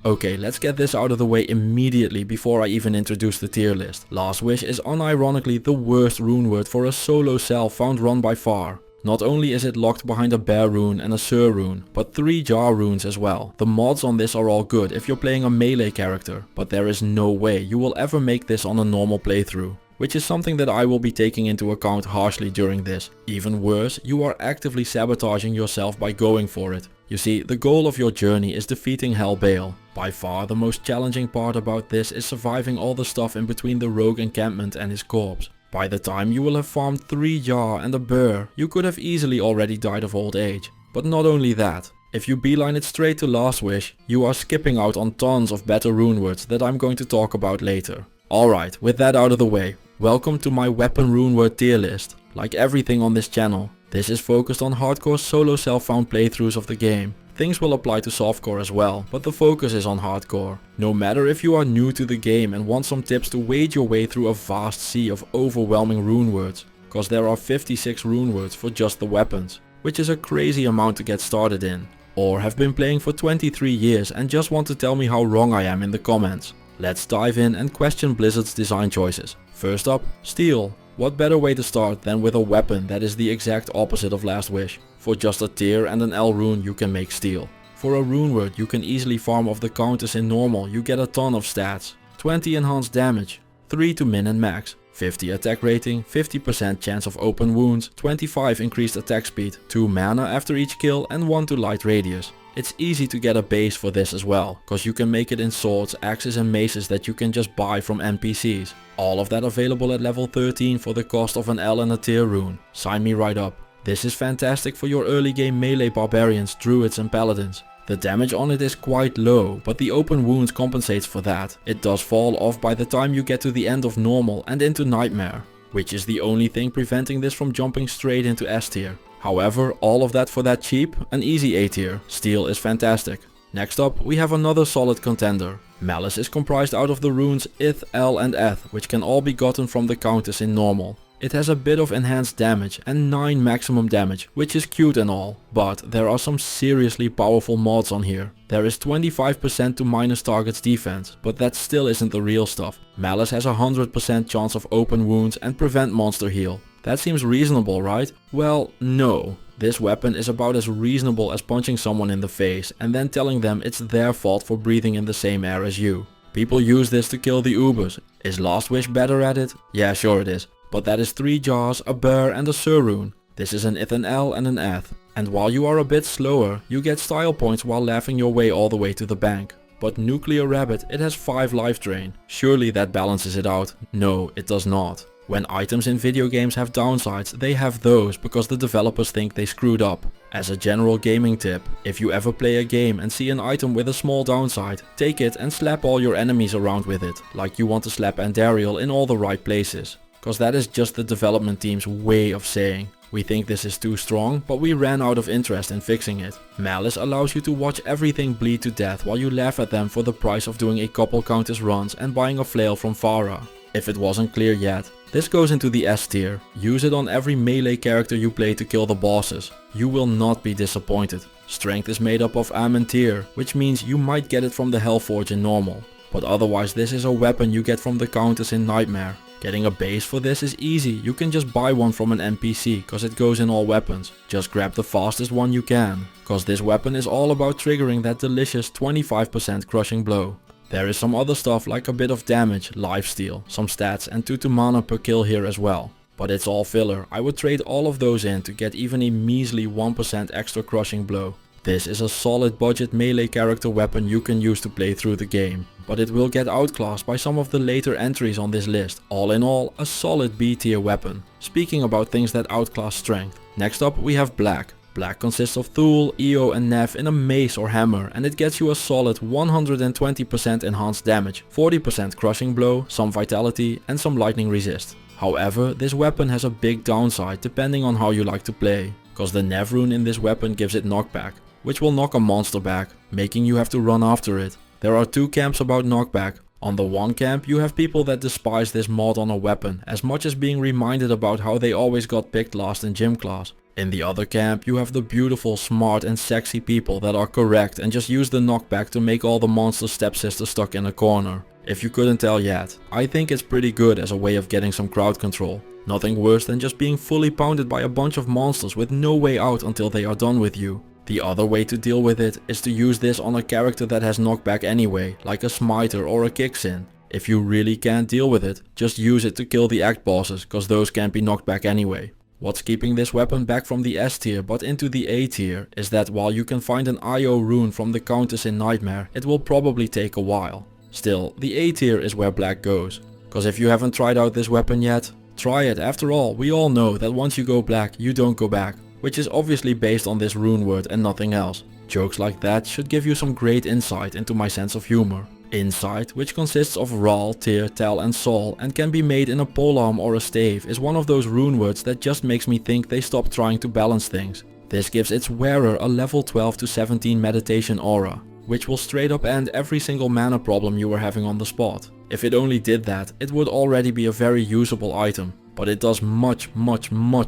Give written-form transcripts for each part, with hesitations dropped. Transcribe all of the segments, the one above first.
Okay, let's get this out of the way immediately before I even introduce the tier list. Last Wish is unironically the worst runeword for a solo cell found run by far. Not only is it locked behind a bear rune and a Sur rune, but 3 jar runes as well. The mods on this are all good if you're playing a melee character, but there is no way you will ever make this on a normal playthrough. Which is something that I will be taking into account harshly during this. Even worse, you are actively sabotaging yourself by going for it. You see, the goal of your journey is defeating Hell Bale. By far the most challenging part about this is surviving all the stuff in between the rogue encampment and his corpse. By the time you will have farmed 3 jar and a burr, you could have easily already died of old age. But not only that, if you beeline it straight to Last Wish, you are skipping out on tons of better runewords that I'm going to talk about later. Alright, with that out of the way, welcome to my weapon runeword tier list. Like everything on this channel, this is focused on hardcore solo self-found playthroughs of the game. Things will apply to softcore as well, but the focus is on hardcore. No matter if you are new to the game and want some tips to wade your way through a vast sea of overwhelming runewords, cause there are 56 runewords for just the weapons, which is a crazy amount to get started in. Or have been playing for 23 years and just want to tell me how wrong I am in the comments. Let's dive in and question Blizzard's design choices. First up, Steel. What better way to start than with a weapon that is the exact opposite of Last Wish. For just a tier and an L rune you can make Steel. For a runeword you can easily farm off the counters in normal, you get a ton of stats. 20 enhanced damage, 3 to min and max, 50 attack rating, 50% chance of open wounds, 25 increased attack speed, 2 mana after each kill and 1 to light radius. It's easy to get a base for this as well, cause you can make it in swords, axes and maces that you can just buy from NPCs. All of that available at level 13 for the cost of an L and a tier rune. Sign me right up. This is fantastic for your early game melee barbarians, druids and paladins. The damage on it is quite low, but the open wounds compensates for that. It does fall off by the time you get to the end of normal and into nightmare, which is the only thing preventing this from jumping straight into S tier. However, all of that for that cheap, an easy A tier. Steel is fantastic. Next up, we have another solid contender. Malice is comprised out of the runes Ith, L and Eth, which can all be gotten from the counters in normal. It has a bit of enhanced damage and 9 maximum damage, which is cute and all, but there are some seriously powerful mods on here. There is 25% to minus target's defense, but that still isn't the real stuff. Malice has a 100% chance of open wounds and prevent monster heal. That seems reasonable, right? Well, no. This weapon is about as reasonable as punching someone in the face and then telling them it's their fault for breathing in the same air as you. People use this to kill the Ubers. Is Last Wish better at it? Yeah, sure it is. But that is 3 jars, a bear and a Sur rune. This is an Ith, an L and an Eth. And while you are a bit slower, you get style points while laughing your way all the way to the bank. But Nuclear Rabbit, it has 5 life drain. Surely that balances it out. No, it does not. When items in video games have downsides, they have those because the developers think they screwed up. As a general gaming tip, if you ever play a game and see an item with a small downside, take it and slap all your enemies around with it, like you want to slap Andariel in all the right places. Cause that is just the development team's way of saying, we think this is too strong, but we ran out of interest in fixing it. Malice allows you to watch everything bleed to death while you laugh at them for the price of doing a couple countess runs and buying a flail from Farah. If it wasn't clear yet, this goes into the S tier. Use it on every melee character you play to kill the bosses. You will not be disappointed. Strength is made up of Amentir, which means you might get it from the Hellforge in normal. But otherwise this is a weapon you get from the countess in Nightmare. Getting a base for this is easy, you can just buy one from an NPC cause it goes in all weapons. Just grab the fastest one you can, cause this weapon is all about triggering that delicious 25% crushing blow. There is some other stuff like a bit of damage, lifesteal, some stats and 2 to mana per kill here as well. But it's all filler, I would trade all of those in to get even a measly 1% extra crushing blow. This is a solid budget melee character weapon you can use to play through the game. But it will get outclassed by some of the later entries on this list. All in all, a solid B tier weapon. Speaking about things that outclass strength. Next up we have Black. Black consists of Thule, Eo and Nev in a mace or hammer and it gets you a solid 120% enhanced damage, 40% crushing blow, some vitality and some lightning resist. However, this weapon has a big downside depending on how you like to play, cause the Nev rune in this weapon gives it knockback, which will knock a monster back, making you have to run after it. There are 2 camps about knockback. On the one camp you have people that despise this mod on a weapon as much as being reminded about how they always got picked last in gym class. In the other camp, you have the beautiful, smart and sexy people that are correct and just use the knockback to make all the monster stepsisters stuck in a corner. If you couldn't tell yet, I think it's pretty good as a way of getting some crowd control. Nothing worse than just being fully pounded by a bunch of monsters with no way out until they are done with you. The other way to deal with it is to use this on a character that has knockback anyway, like a smiter or a kicksin. If you really can't deal with it, just use it to kill the act bosses, cause those can't be knocked back anyway. What's keeping this weapon back from the S tier but into the A tier is that while you can find an IO rune from the Countess in Nightmare, it will probably take a while. Still, the A tier is where black goes. Cause if you haven't tried out this weapon yet, try it. After all, we all know that once you go black, you don't go back. Which is obviously based on this rune word and nothing else. Jokes like that should give you some great insight into my sense of humor. Insight, which consists of Ral, Tyr, Tel and Sol and can be made in a polearm or a stave, is one of those rune words that just makes me think they stopped trying to balance things. This gives its wearer a level 12 to 17 meditation aura, which will straight up end every single mana problem you were having on the spot. If it only did that, it would already be a very usable item, but it does much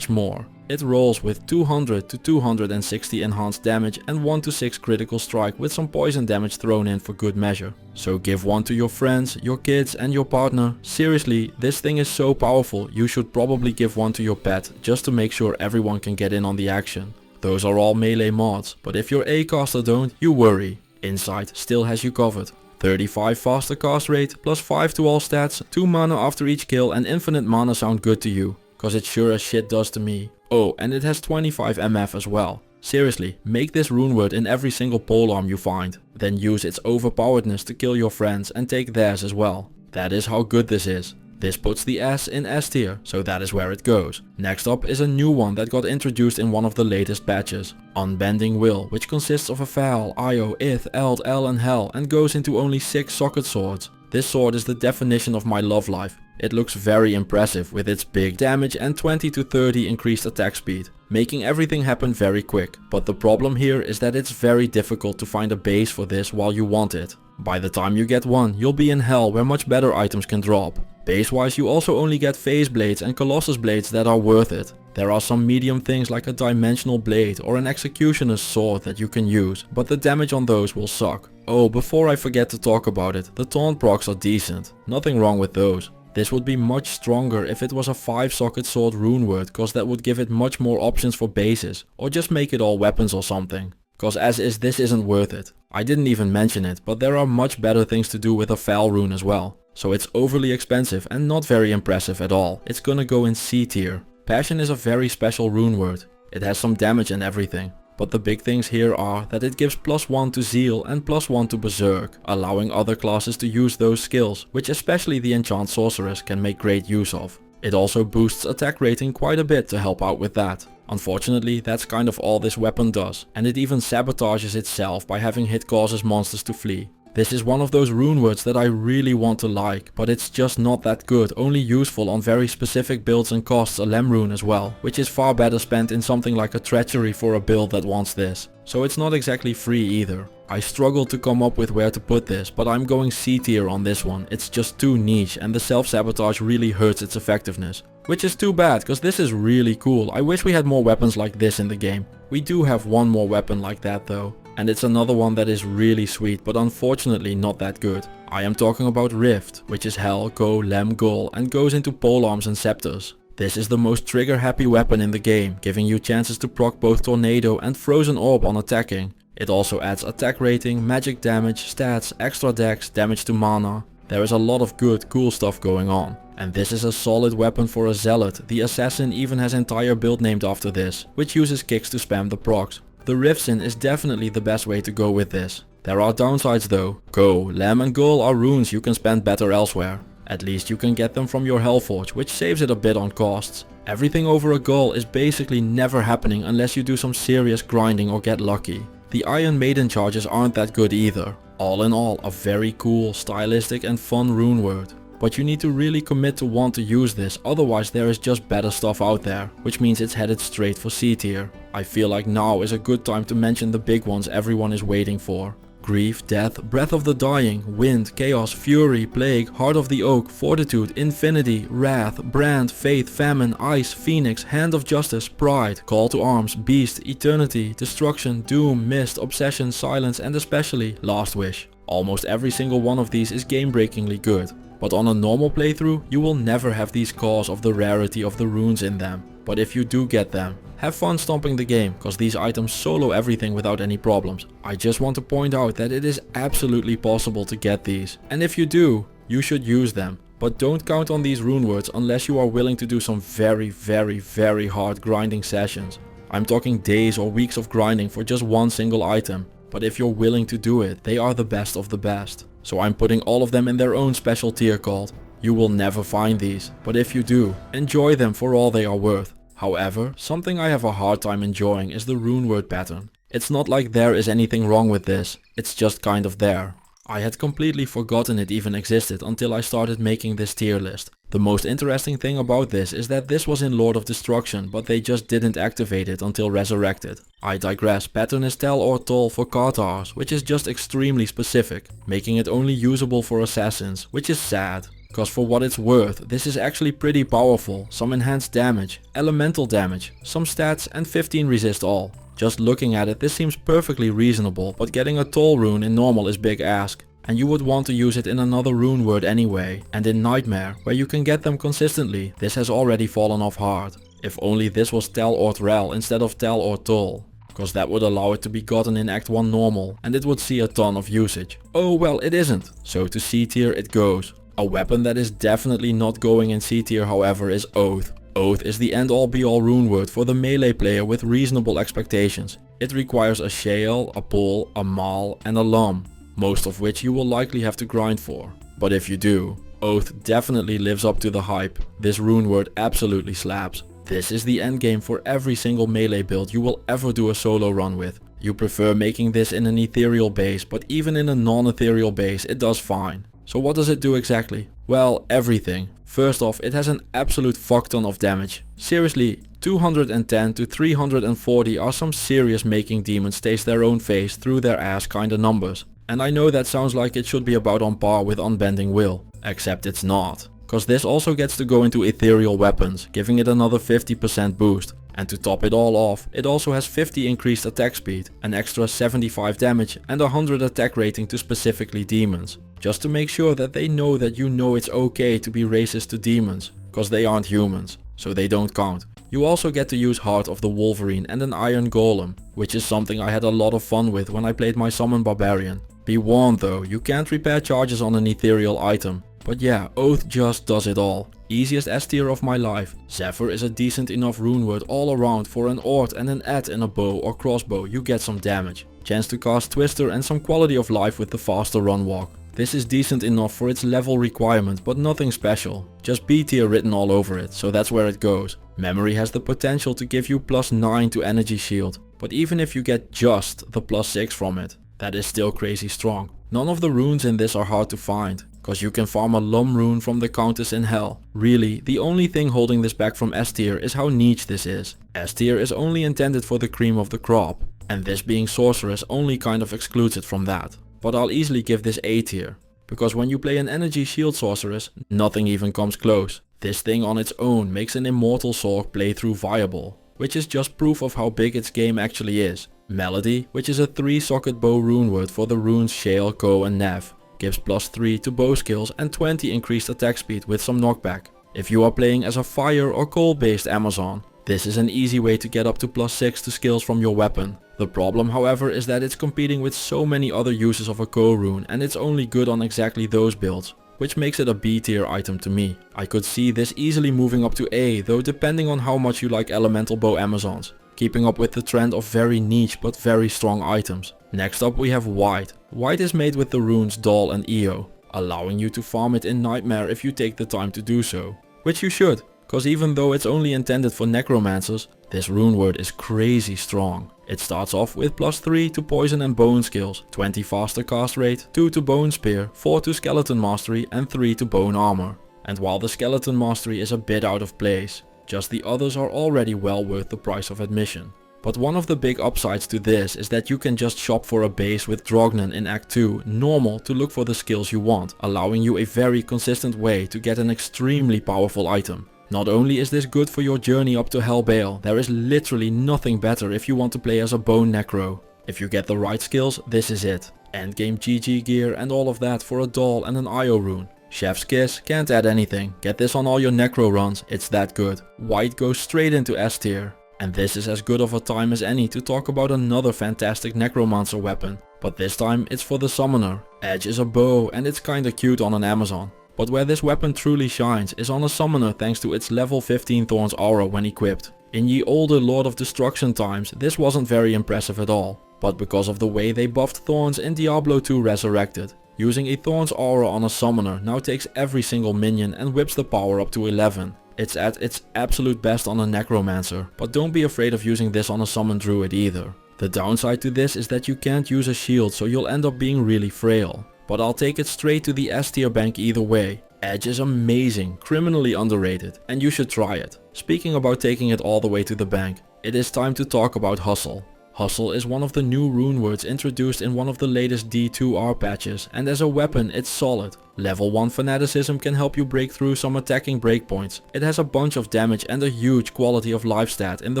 more. It rolls with 200 to 260 enhanced damage and 1 to 6 critical strike with some poison damage thrown in for good measure. So give one to your friends, your kids and your partner. Seriously, this thing is so powerful, you should probably give one to your pet just to make sure everyone can get in on the action. Those are all melee mods, but if your A caster don't, you worry. Insight still has you covered. 35 faster cast rate, plus 5 to all stats, 2 mana after each kill and infinite mana sound good to you. Cause it sure as shit does to me. Oh, and it has 25 MF as well. Seriously, make this rune word in every single polearm you find. Then use its overpoweredness to kill your friends and take theirs as well. That is how good this is. This puts the S in S tier, so that is where it goes. Next up is a new one that got introduced in one of the latest patches. Unbending Will, which consists of a Val, Io, Ith, Eld, El and Hel and goes into only 6 socket swords. This sword is the definition of my love life. It looks very impressive with its big damage and 20 to 30 increased attack speed, making everything happen very quick. But the problem here is that it's very difficult to find a base for this while you want it. By the time you get one, you'll be in hell where much better items can drop. Base wise you also only get phase blades and colossus blades that are worth it. There are some medium things like a dimensional blade or an executioner's sword that you can use, but the damage on those will suck. Oh, before I forget to talk about it, the taunt procs are decent. Nothing wrong with those. This would be much stronger if it was a 5-socket sword rune word, cause that would give it much more options for bases, or just make it all weapons or something. Cause as is, this isn't worth it. I didn't even mention it, but there are much better things to do with a Val rune as well. So it's overly expensive and not very impressive at all. It's gonna go in C tier. Passion is a very special rune word. It has some damage and everything. But the big things here are that it gives +1 to Zeal and +1 to Berserk, allowing other classes to use those skills, which especially the Enchant Sorceress can make great use of. It also boosts attack rating quite a bit to help out with that. Unfortunately, that's kind of all this weapon does, and it even sabotages itself by having hit causes monsters to flee. This is one of those rune words that I really want to like, but it's just not that good, only useful on very specific builds and costs a Lem rune as well, which is far better spent in something like a Treachery for a build that wants this. So it's not exactly free either. I struggled to come up with where to put this, but I'm going C tier on this one. It's just too niche and the self-sabotage really hurts its effectiveness. Which is too bad, cause this is really cool. I wish we had more weapons like this in the game. We do have one more weapon like that though. And it's another one that is really sweet, but unfortunately not that good. I am talking about Rift, which is Hel, Go, Lem, Gol, and goes into polearms and scepters. This is the most trigger happy weapon in the game, giving you chances to proc both Tornado and Frozen Orb on attacking. It also adds attack rating, magic damage, stats, extra dex, damage to mana. There is a lot of good, cool stuff going on. And this is a solid weapon for a Zealot. The assassin even has entire build named after this, which uses kicks to spam the procs. The Rifsin is definitely the best way to go with this. There are downsides though. Go, Lem and Gol are runes you can spend better elsewhere. At least you can get them from your Hellforge, which saves it a bit on costs. Everything over a Gol is basically never happening unless you do some serious grinding or get lucky. The Iron Maiden charges aren't that good either. All in all, a very cool, stylistic and fun rune word. But you need to really commit to want to use this, otherwise there is just better stuff out there, which means it's headed straight for C tier. I feel like now is a good time to mention the big ones everyone is waiting for. Grief, Death, Breath of the Dying, Wind, Chaos, Fury, Plague, Heart of the Oak, Fortitude, Infinity, Wrath, Brand, Faith, Famine, Ice, Phoenix, Hand of Justice, Pride, Call to Arms, Beast, Eternity, Destruction, Doom, Mist, Obsession, Silence, and especially Last Wish. Almost every single one of these is game-breakingly good. But on a normal playthrough, you will never have these cause of the rarity of the runes in them. But if you do get them, have fun stomping the game, cause these items solo everything without any problems. I just want to point out that it is absolutely possible to get these. And if you do, you should use them. But don't count on these runewords unless you are willing to do some very hard grinding sessions. I'm talking days or weeks of grinding for just one single item. But if you're willing to do it, they are the best of the best. So I'm putting all of them in their own special tier called You Will Never Find These. But if you do, enjoy them for all they are worth. However, something I have a hard time enjoying is the runeword pattern. It's not like there is anything wrong with this, it's just kind of there. I had completely forgotten it even existed until I started making this tier list. The most interesting thing about this is that this was in Lord of Destruction, but they just didn't activate it until Resurrected. I digress, pattern is Tel or Tol for Katars, which is just extremely specific, making it only usable for assassins, which is sad. Cause for what it's worth, this is actually pretty powerful, some enhanced damage, elemental damage, some stats and 15 resist all. Just looking at it, this seems perfectly reasonable, but getting a Tol rune in normal is big ask. And you would want to use it in another rune word anyway, and in Nightmare, where you can get them consistently, this has already fallen off hard. If only this was Tel or Thrall instead of Tel or Tol. Cause that would allow it to be gotten in Act 1 normal, and it would see a ton of usage. Oh well, it isn't, so to C tier it goes. A weapon that is definitely not going in C tier however is Oath. Oath is the end all be all rune word for the melee player with reasonable expectations. It requires a Shael, a Pull, a Mal and a Lum, most of which you will likely have to grind for. But if you do, Oath definitely lives up to the hype. This rune word absolutely slaps. This is the endgame for every single melee build you will ever do a solo run with. You prefer making this in an ethereal base, but even in a non-ethereal base it does fine. So what does it do exactly? Well, everything. First off, it has an absolute fuck ton of damage. Seriously, 210 to 340 are some serious making demons taste their own face through their ass kinda numbers. And I know that sounds like it should be about on par with Unbending Will, except it's not. Cause this also gets to go into ethereal weapons, giving it another 50% boost. And to top it all off, it also has 50 increased attack speed, an extra 75 damage and 100 attack rating to specifically demons. Just to make sure that they know that you know it's okay to be racist to demons, cause they aren't humans, so they don't count. You also get to use Heart of the Wolverine and an Iron Golem, which is something I had a lot of fun with when I played my Summon Barbarian. Be warned though, you can't repair charges on an ethereal item. But yeah, Oath just does it all. Easiest S tier of my life. Zephyr is a decent enough runeword all around for an Ord and an add in a bow or crossbow you get some damage. Chance to cast Twister and some quality of life with the faster run walk. This is decent enough for its level requirement, but nothing special. Just B tier written all over it, so that's where it goes. Memory has the potential to give you +9 to energy shield, but even if you get just the +6 from it, that is still crazy strong. None of the runes in this are hard to find, cause you can farm a Lum rune from the Countess in Hell. Really, the only thing holding this back from S tier is how niche this is. S tier is only intended for the cream of the crop, and this being sorceress only kind of excludes it from that. But I'll easily give this A tier, because when you play an energy shield sorceress, nothing even comes close. This thing on its own makes an Immortal Sorc playthrough viable, which is just proof of how big its game actually is. Melody, which is a 3-socket bow runeword for the runes Shael, Ko and Nev, gives +3 to bow skills and 20 increased attack speed with some knockback. If you are playing as a fire or coal based Amazon, this is an easy way to get up to +6 to skills from your weapon. The problem however is that it's competing with so many other uses of a Ko rune and it's only good on exactly those builds, which makes it a B tier item to me. I could see this easily moving up to A though, depending on how much you like elemental bow Amazons, keeping up with the trend of very niche but very strong items. Next up we have White. White is made with the runes Dal and Io, allowing you to farm it in Nightmare if you take the time to do so. Which you should, cause even though it's only intended for necromancers, this runeword is crazy strong. It starts off with +3 to poison and bone skills, 20 faster cast rate, 2 to bone spear, 4 to skeleton mastery and 3 to bone armor. And while the skeleton mastery is a bit out of place, just the others are already well worth the price of admission. But one of the big upsides to this is that you can just shop for a base with Drognen in Act 2 normal to look for the skills you want, allowing you a very consistent way to get an extremely powerful item. Not only is this good for your journey up to Hellbale, there is literally nothing better if you want to play as a Bone Necro. If you get the right skills, this is it. Endgame GG gear and all of that for a doll and an IO rune. Chef's Kiss, can't add anything, get this on all your Necro runs, it's that good. White goes straight into S tier. And this is as good of a time as any to talk about another fantastic Necromancer weapon. But this time it's for the Summoner. Edge is a bow and it's kinda cute on an Amazon. But where this weapon truly shines is on a Summoner thanks to its level 15 Thorns aura when equipped. In ye older Lord of Destruction times this wasn't very impressive at all. But because of the way they buffed Thorns in Diablo 2 Resurrected, using a Thorns aura on a Summoner now takes every single minion and whips the power up to 11. It's at its absolute best on a Necromancer, but don't be afraid of using this on a Summon Druid either. The downside to this is that you can't use a shield, so you'll end up being really frail. But I'll take it straight to the S tier bank either way. Edge is amazing, criminally underrated, and you should try it. Speaking about taking it all the way to the bank, it is time to talk about Hustle. Hustle is one of the new runewords introduced in one of the latest D2R patches, and as a weapon it's solid. Level 1 Fanaticism can help you break through some attacking breakpoints. It has a bunch of damage and a huge quality of life stat in the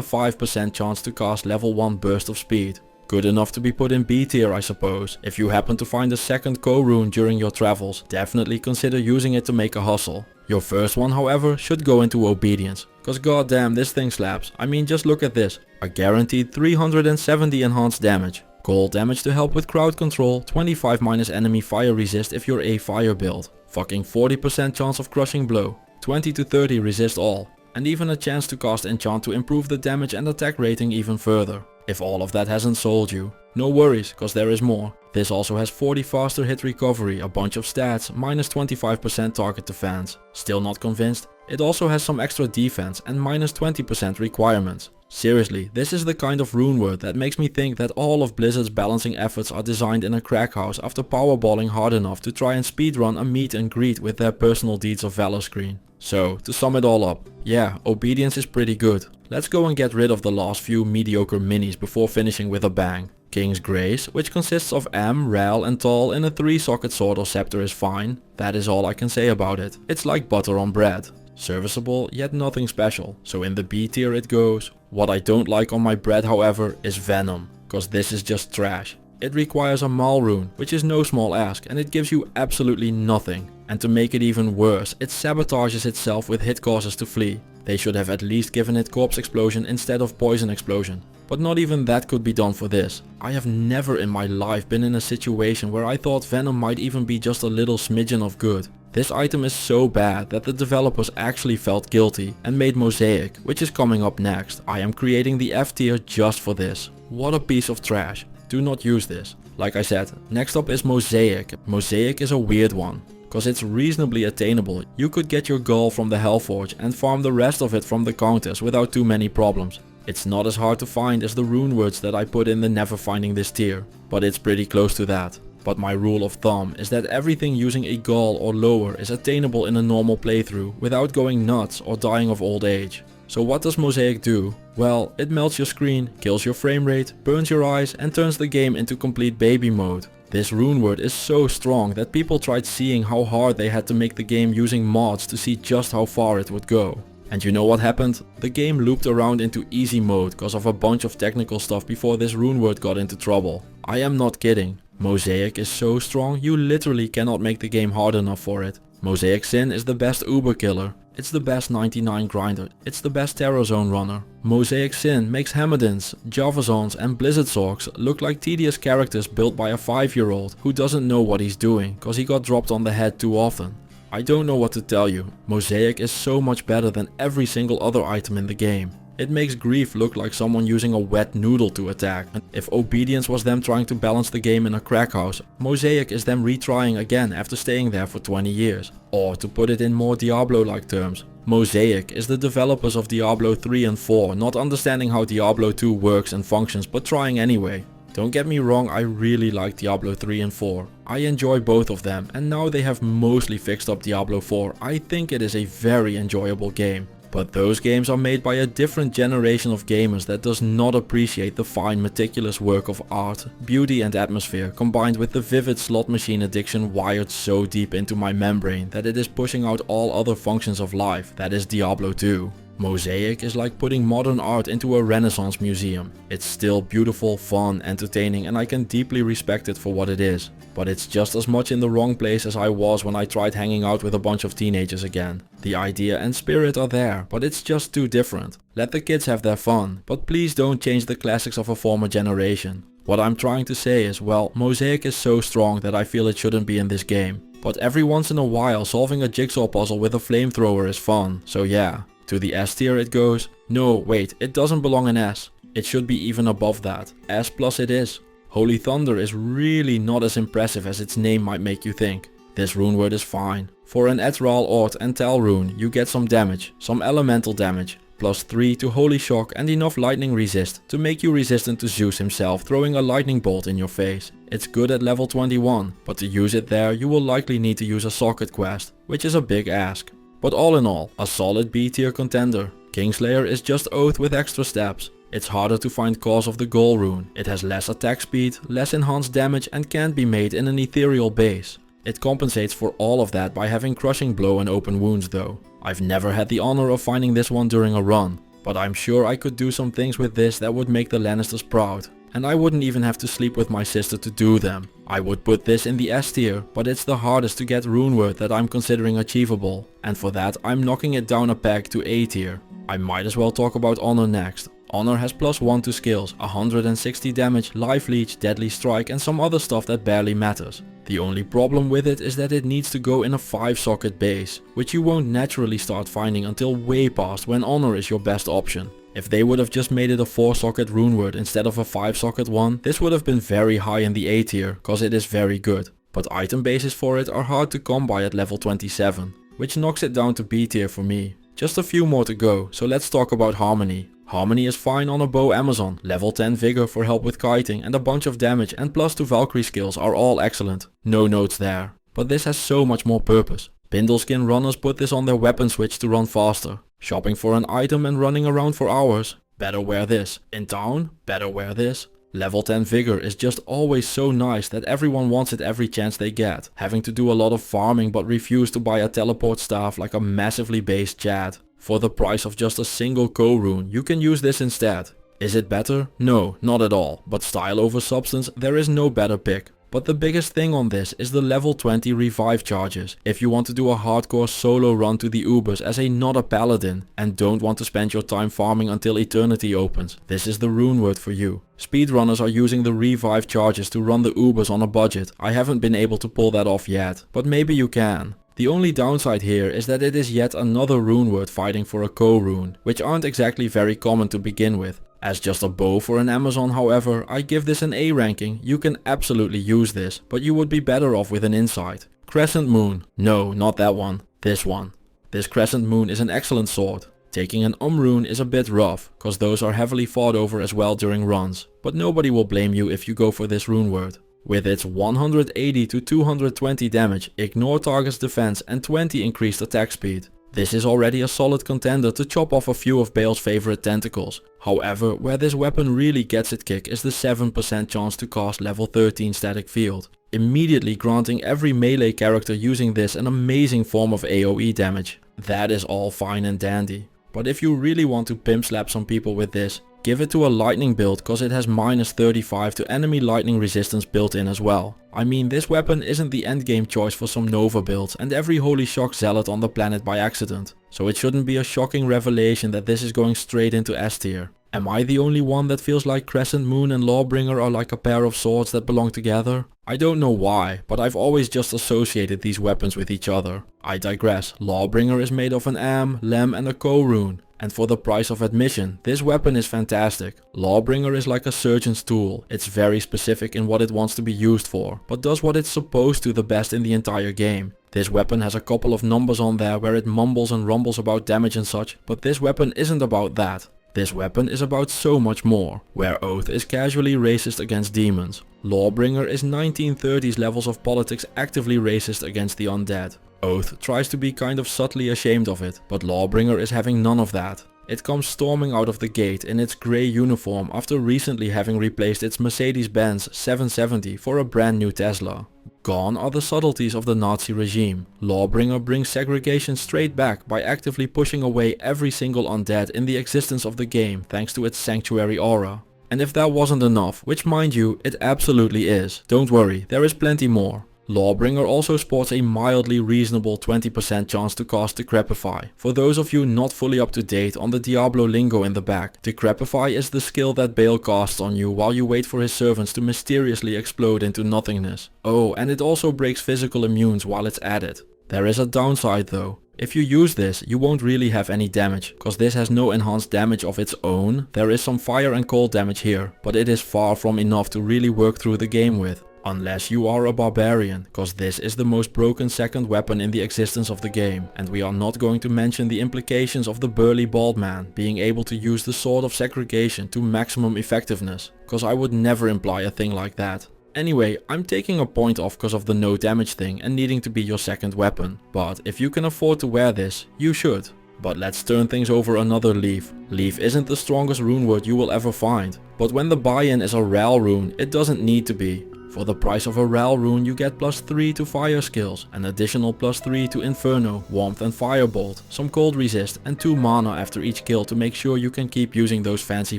5% chance to cast level 1 Burst of Speed. Good enough to be put in B tier I suppose. If you happen to find a second co-rune during your travels, definitely consider using it to make a hustle. Your first one however should go into Obedience, cause goddamn this thing slaps. I mean just look at this, a guaranteed 370 enhanced damage. Cold damage to help with crowd control, 25 minus enemy fire resist if you're a fire build. Fucking 40% chance of crushing blow, 20 to 30 resist all. And even a chance to cast enchant to improve the damage and attack rating even further. If all of that hasn't sold you, no worries, cause there is more. This also has 40 faster hit recovery, a bunch of stats, minus 25% target defense. Still not convinced? It also has some extra defense and minus 20% requirements. Seriously, this is the kind of runeword that makes me think that all of Blizzard's balancing efforts are designed in a crack house after powerballing hard enough to try and speedrun a meet and greet with their personal deeds of valor screen. So, to sum it all up, yeah, Obedience is pretty good. Let's go and get rid of the last few mediocre minis before finishing with a bang. King's Grace, which consists of Am, Ral and Tal in a 3-socket sword or scepter is fine. That is all I can say about it. It's like butter on bread. Serviceable, yet nothing special, so in the B tier it goes. What I don't like on my bread however is Venom, cause this is just trash. It requires a Mal rune, which is no small ask, and it gives you absolutely nothing. And to make it even worse, it sabotages itself with hit causes to flee. They should have at least given it Corpse Explosion instead of Poison Explosion. But not even that could be done for this. I have never in my life been in a situation where I thought Venom might even be just a little smidgen of good. This item is so bad that the developers actually felt guilty and made Mosaic, which is coming up next. I am creating the F tier just for this. What a piece of trash. Do not use this. Like I said, next up is Mosaic. Mosaic is a weird one, cause it's reasonably attainable. You could get your Gall from the Hellforge and farm the rest of it from the counters without too many problems. It's not as hard to find as the runewords that I put in the never finding this tier, but it's pretty close to that. But my rule of thumb is that everything using a Gall or lower is attainable in a normal playthrough without going nuts or dying of old age. So what does Mosaic do? Well, it melts your screen, kills your frame rate, burns your eyes and turns the game into complete baby mode. This runeword is so strong that people tried seeing how hard they had to make the game using mods to see just how far it would go. And you know what happened? The game looped around into easy mode cause of a bunch of technical stuff before this runeword got into trouble. I am not kidding. Mosaic is so strong you literally cannot make the game hard enough for it. Mosaic Sin is the best Uber killer. It's the best 99 grinder. It's the best Terror Zone runner. Mosaic Sin makes Hamadins, Javazons and Blizzard Sorks look like tedious characters built by a 5-year-old who doesn't know what he's doing cause he got dropped on the head too often. I don't know what to tell you. Mosaic is so much better than every single other item in the game. It makes Grief look like someone using a wet noodle to attack. And if Obedience was them trying to balance the game in a crack house, Mosaic is them retrying again after staying there for 20 years. Or to put it in more Diablo-like terms, Mosaic is the developers of Diablo 3 and 4 not understanding how Diablo 2 works and functions but trying anyway. Don't get me wrong, I really like Diablo 3 and 4. I enjoy both of them and now they have mostly fixed up Diablo 4. I think it is a very enjoyable game. But those games are made by a different generation of gamers that does not appreciate the fine meticulous work of art, beauty and atmosphere combined with the vivid slot machine addiction wired so deep into my membrane that it is pushing out all other functions of life, that is Diablo 2. Mosaic is like putting modern art into a Renaissance museum. It's still beautiful, fun, entertaining, and I can deeply respect it for what it is. But it's just as much in the wrong place as I was when I tried hanging out with a bunch of teenagers again. The idea and spirit are there, but it's just too different. Let the kids have their fun, but please don't change the classics of a former generation. What I'm trying to say is, well, Mosaic is so strong that I feel it shouldn't be in this game. But every once in a while solving a jigsaw puzzle with a flamethrower is fun, so yeah. To the S tier it goes. No, wait, it doesn't belong in S. It should be even above that. S plus it is. Holy Thunder is really not as impressive as its name might make you think. This runeword is fine. For an Ezreal Ort and Tal rune you get some damage, some elemental damage, plus 3 to Holy Shock and enough lightning resist to make you resistant to Zeus himself throwing a lightning bolt in your face. It's good at level 21, but to use it there you will likely need to use a socket quest, which is a big ask. But all in all, a solid B tier contender. Kingslayer is just Oath with extra steps. It's harder to find cause of the goal rune. It has less attack speed, less enhanced damage and can't be made in an ethereal base. It compensates for all of that by having crushing blow and open wounds though. I've never had the honor of finding this one during a run, but I'm sure I could do some things with this that would make the Lannisters proud. And I wouldn't even have to sleep with my sister to do them. I would put this in the S tier, but it's the hardest to get runeword that I'm considering achievable. And for that I'm knocking it down a peg to A tier. I might as well talk about Honor next. Honor has +1 to skills, 160 damage, life leech, deadly strike and some other stuff that barely matters. The only problem with it is that it needs to go in a 5-socket base, which you won't naturally start finding until way past when Honor is your best option. If they would have just made it a 4-socket runeword instead of a 5-socket one, this would have been very high in the A tier, cause it is very good. But item bases for it are hard to come by at level 27, which knocks it down to B tier for me. Just a few more to go, so let's talk about Harmony. Harmony is fine on a bow Amazon, level 10 vigor for help with kiting and a bunch of damage and +2 Valkyrie skills are all excellent. No notes there. But this has so much more purpose. Bindleskin runners put this on their weapon switch to run faster. Shopping for an item and running around for hours. Better wear this. In town? Better wear this. Level 10 vigor is just always so nice that everyone wants it every chance they get. Having to do a lot of farming but refuse to buy a teleport staff like a massively based Chad. For the price of just a single CoH rune you can use this instead. Is it better? No, not at all. But style over substance, there is no better pick. But the biggest thing on this is the level 20 revive charges, if you want to do a hardcore solo run to the Ubers as a not a paladin and don't want to spend your time farming until eternity opens. This is the runeword for you. Speedrunners are using the revive charges to run the Ubers on a budget. I haven't been able to pull that off yet, but maybe you can. The only downside here is that it is yet another runeword fighting for a CoH rune, which aren't exactly very common to begin with. As just a bow for an Amazon however, I give this an A ranking. You can absolutely use this, but you would be better off with an insight. Crescent Moon. No, not that one. This one. This Crescent Moon is an excellent sword. Taking an rune is a bit rough, cause those are heavily fought over as well during runs, but nobody will blame you if you go for this runeword. With its 180 to 220 damage, ignore target's defense and 20 increased attack speed. This is already a solid contender to chop off a few of Bale's favorite tentacles. However, where this weapon really gets its kick is the 7% chance to cast level 13 static field, immediately granting every melee character using this an amazing form of AoE damage. That is all fine and dandy. But if you really want to pimp slap some people with this, give it to a lightning build cause it has -35 to enemy lightning resistance built in as well. I mean, this weapon isn't the endgame choice for some Nova builds and every Holy Shock zealot on the planet by accident. So it shouldn't be a shocking revelation that this is going straight into S tier. Am I the only one that feels like Crescent Moon and Lawbringer are like a pair of swords that belong together? I don't know why, but I've always just associated these weapons with each other. I digress. Lawbringer is made of an Am, Lem and a CoH rune. And for the price of admission, this weapon is fantastic. Lawbringer is like a surgeon's tool. It's very specific in what it wants to be used for, but does what it's supposed to the best in the entire game. This weapon has a couple of numbers on there where it mumbles and rumbles about damage and such, but this weapon isn't about that. This weapon is about so much more. Where Oath is casually racist against demons, Lawbringer is 1930s levels of politics actively racist against the undead. Oath tries to be kind of subtly ashamed of it, but Lawbringer is having none of that. It comes storming out of the gate in its grey uniform after recently having replaced its Mercedes-Benz 770 for a brand new Tesla. Gone are the subtleties of the Nazi regime. Lawbringer brings segregation straight back by actively pushing away every single undead in the existence of the game thanks to its sanctuary aura. And if that wasn't enough, which mind you, it absolutely is, don't worry, there is plenty more. Lawbringer also sports a mildly reasonable 20% chance to cast Decrepify. For those of you not fully up to date on the Diablo lingo in the back, Decrepify is the skill that Baal casts on you while you wait for his servants to mysteriously explode into nothingness. Oh, and it also breaks physical immunes while it's at it. There is a downside though. If you use this, you won't really have any damage, cause this has no enhanced damage of its own. There is some fire and cold damage here, but it is far from enough to really work through the game with. Unless you are a barbarian, cause this is the most broken second weapon in the existence of the game, and we are not going to mention the implications of the burly bald man being able to use the Sword of Segregation to maximum effectiveness, cause I would never imply a thing like that. Anyway, I'm taking a point off cause of the no damage thing and needing to be your second weapon, but if you can afford to wear this, you should. But let's turn things over another leaf. Leaf isn't the strongest rune word you will ever find, but when the buy-in is a Ral rune, it doesn't need to be. For the price of a Ral rune you get +3 to fire skills, an additional +3 to Inferno, Warmth and Firebolt, some cold resist and 2 mana after each kill to make sure you can keep using those fancy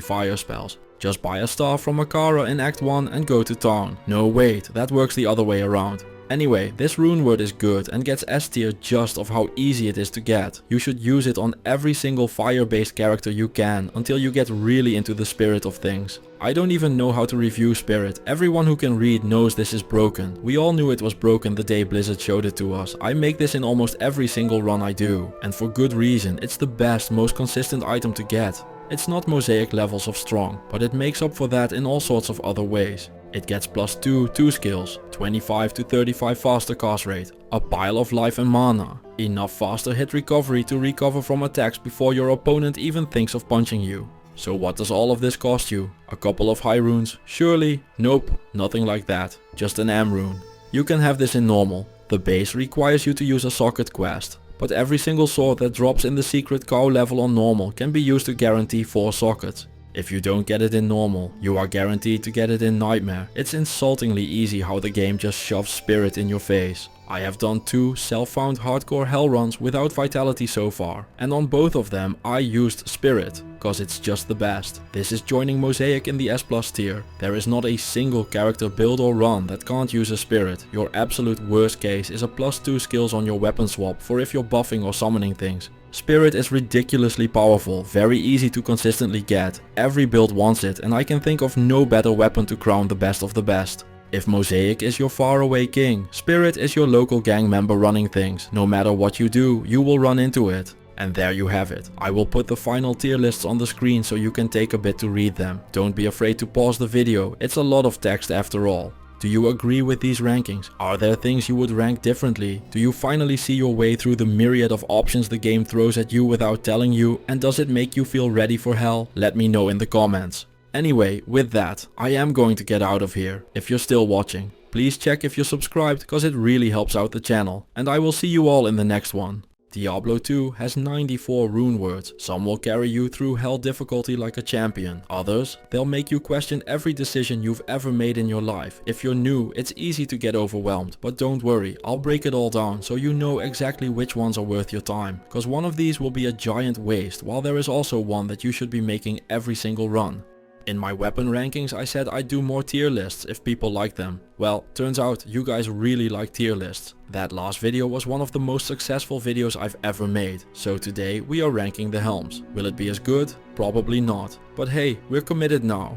fire spells. Just buy a staff from Makara in Act 1 and go to town. No wait, that works the other way around. Anyway, this rune word is good and gets S tier just of how easy it is to get. You should use it on every single fire based character you can until you get really into the spirit of things. I don't even know how to review spirit, everyone who can read knows this is broken. We all knew it was broken the day Blizzard showed it to us. I make this in almost every single run I do, and for good reason. It's the best, most consistent item to get. It's not Mosaic levels of strong, but it makes up for that in all sorts of other ways. It gets +2 2 skills, 25 to 35 faster cast rate, a pile of life and mana, enough faster hit recovery to recover from attacks before your opponent even thinks of punching you. So what does all of this cost you? A couple of high runes? Surely? Nope, nothing like that, just an M rune. You can have this in normal. The base requires you to use a socket quest, but every single sword that drops in the secret cow level on normal can be used to guarantee 4 sockets. If you don't get it in normal, you are guaranteed to get it in nightmare. It's insultingly easy how the game just shoves spirit in your face. I have done 2 self-found hardcore hell runs without vitality so far, and on both of them I used spirit, cause it's just the best. This is joining Mosaic in the S+ tier. There is not a single character build or run that can't use a spirit. Your absolute worst case is a +2 skills on your weapon swap for if you're buffing or summoning things. Spirit is ridiculously powerful, very easy to consistently get. Every build wants it, and I can think of no better weapon to crown the best of the best. If Mosaic is your faraway king, Spirit is your local gang member running things. No matter what you do, you will run into it. And there you have it. I will put the final tier lists on the screen so you can take a bit to read them. Don't be afraid to pause the video, it's a lot of text after all. Do you agree with these rankings? Are there things you would rank differently? Do you finally see your way through the myriad of options the game throws at you without telling you? And does it make you feel ready for hell? Let me know in the comments. Anyway, with that, I am going to get out of here. If you're still watching, please check if you're subscribed, cause it really helps out the channel. And I will see you all in the next one. Diablo 2 has 94 rune words. Some will carry you through hell difficulty like a champion. Others, they'll make you question every decision you've ever made in your life. If you're new, it's easy to get overwhelmed, but don't worry, I'll break it all down so you know exactly which ones are worth your time. Cause one of these will be a giant waste, while there is also one that you should be making every single run. In my weapon rankings I said I'd do more tier lists if people like them. Well, turns out you guys really like tier lists. That last video was one of the most successful videos I've ever made. So today we are ranking the Helms. Will it be as good? Probably not. But hey, we're committed now.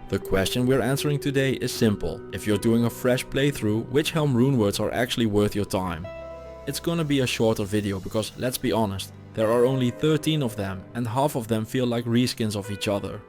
The question we're answering today is simple. If you're doing a fresh playthrough, which Helm runewords are actually worth your time? It's gonna be a shorter video because let's be honest, there are only 13 of them and half of them feel like reskins of each other.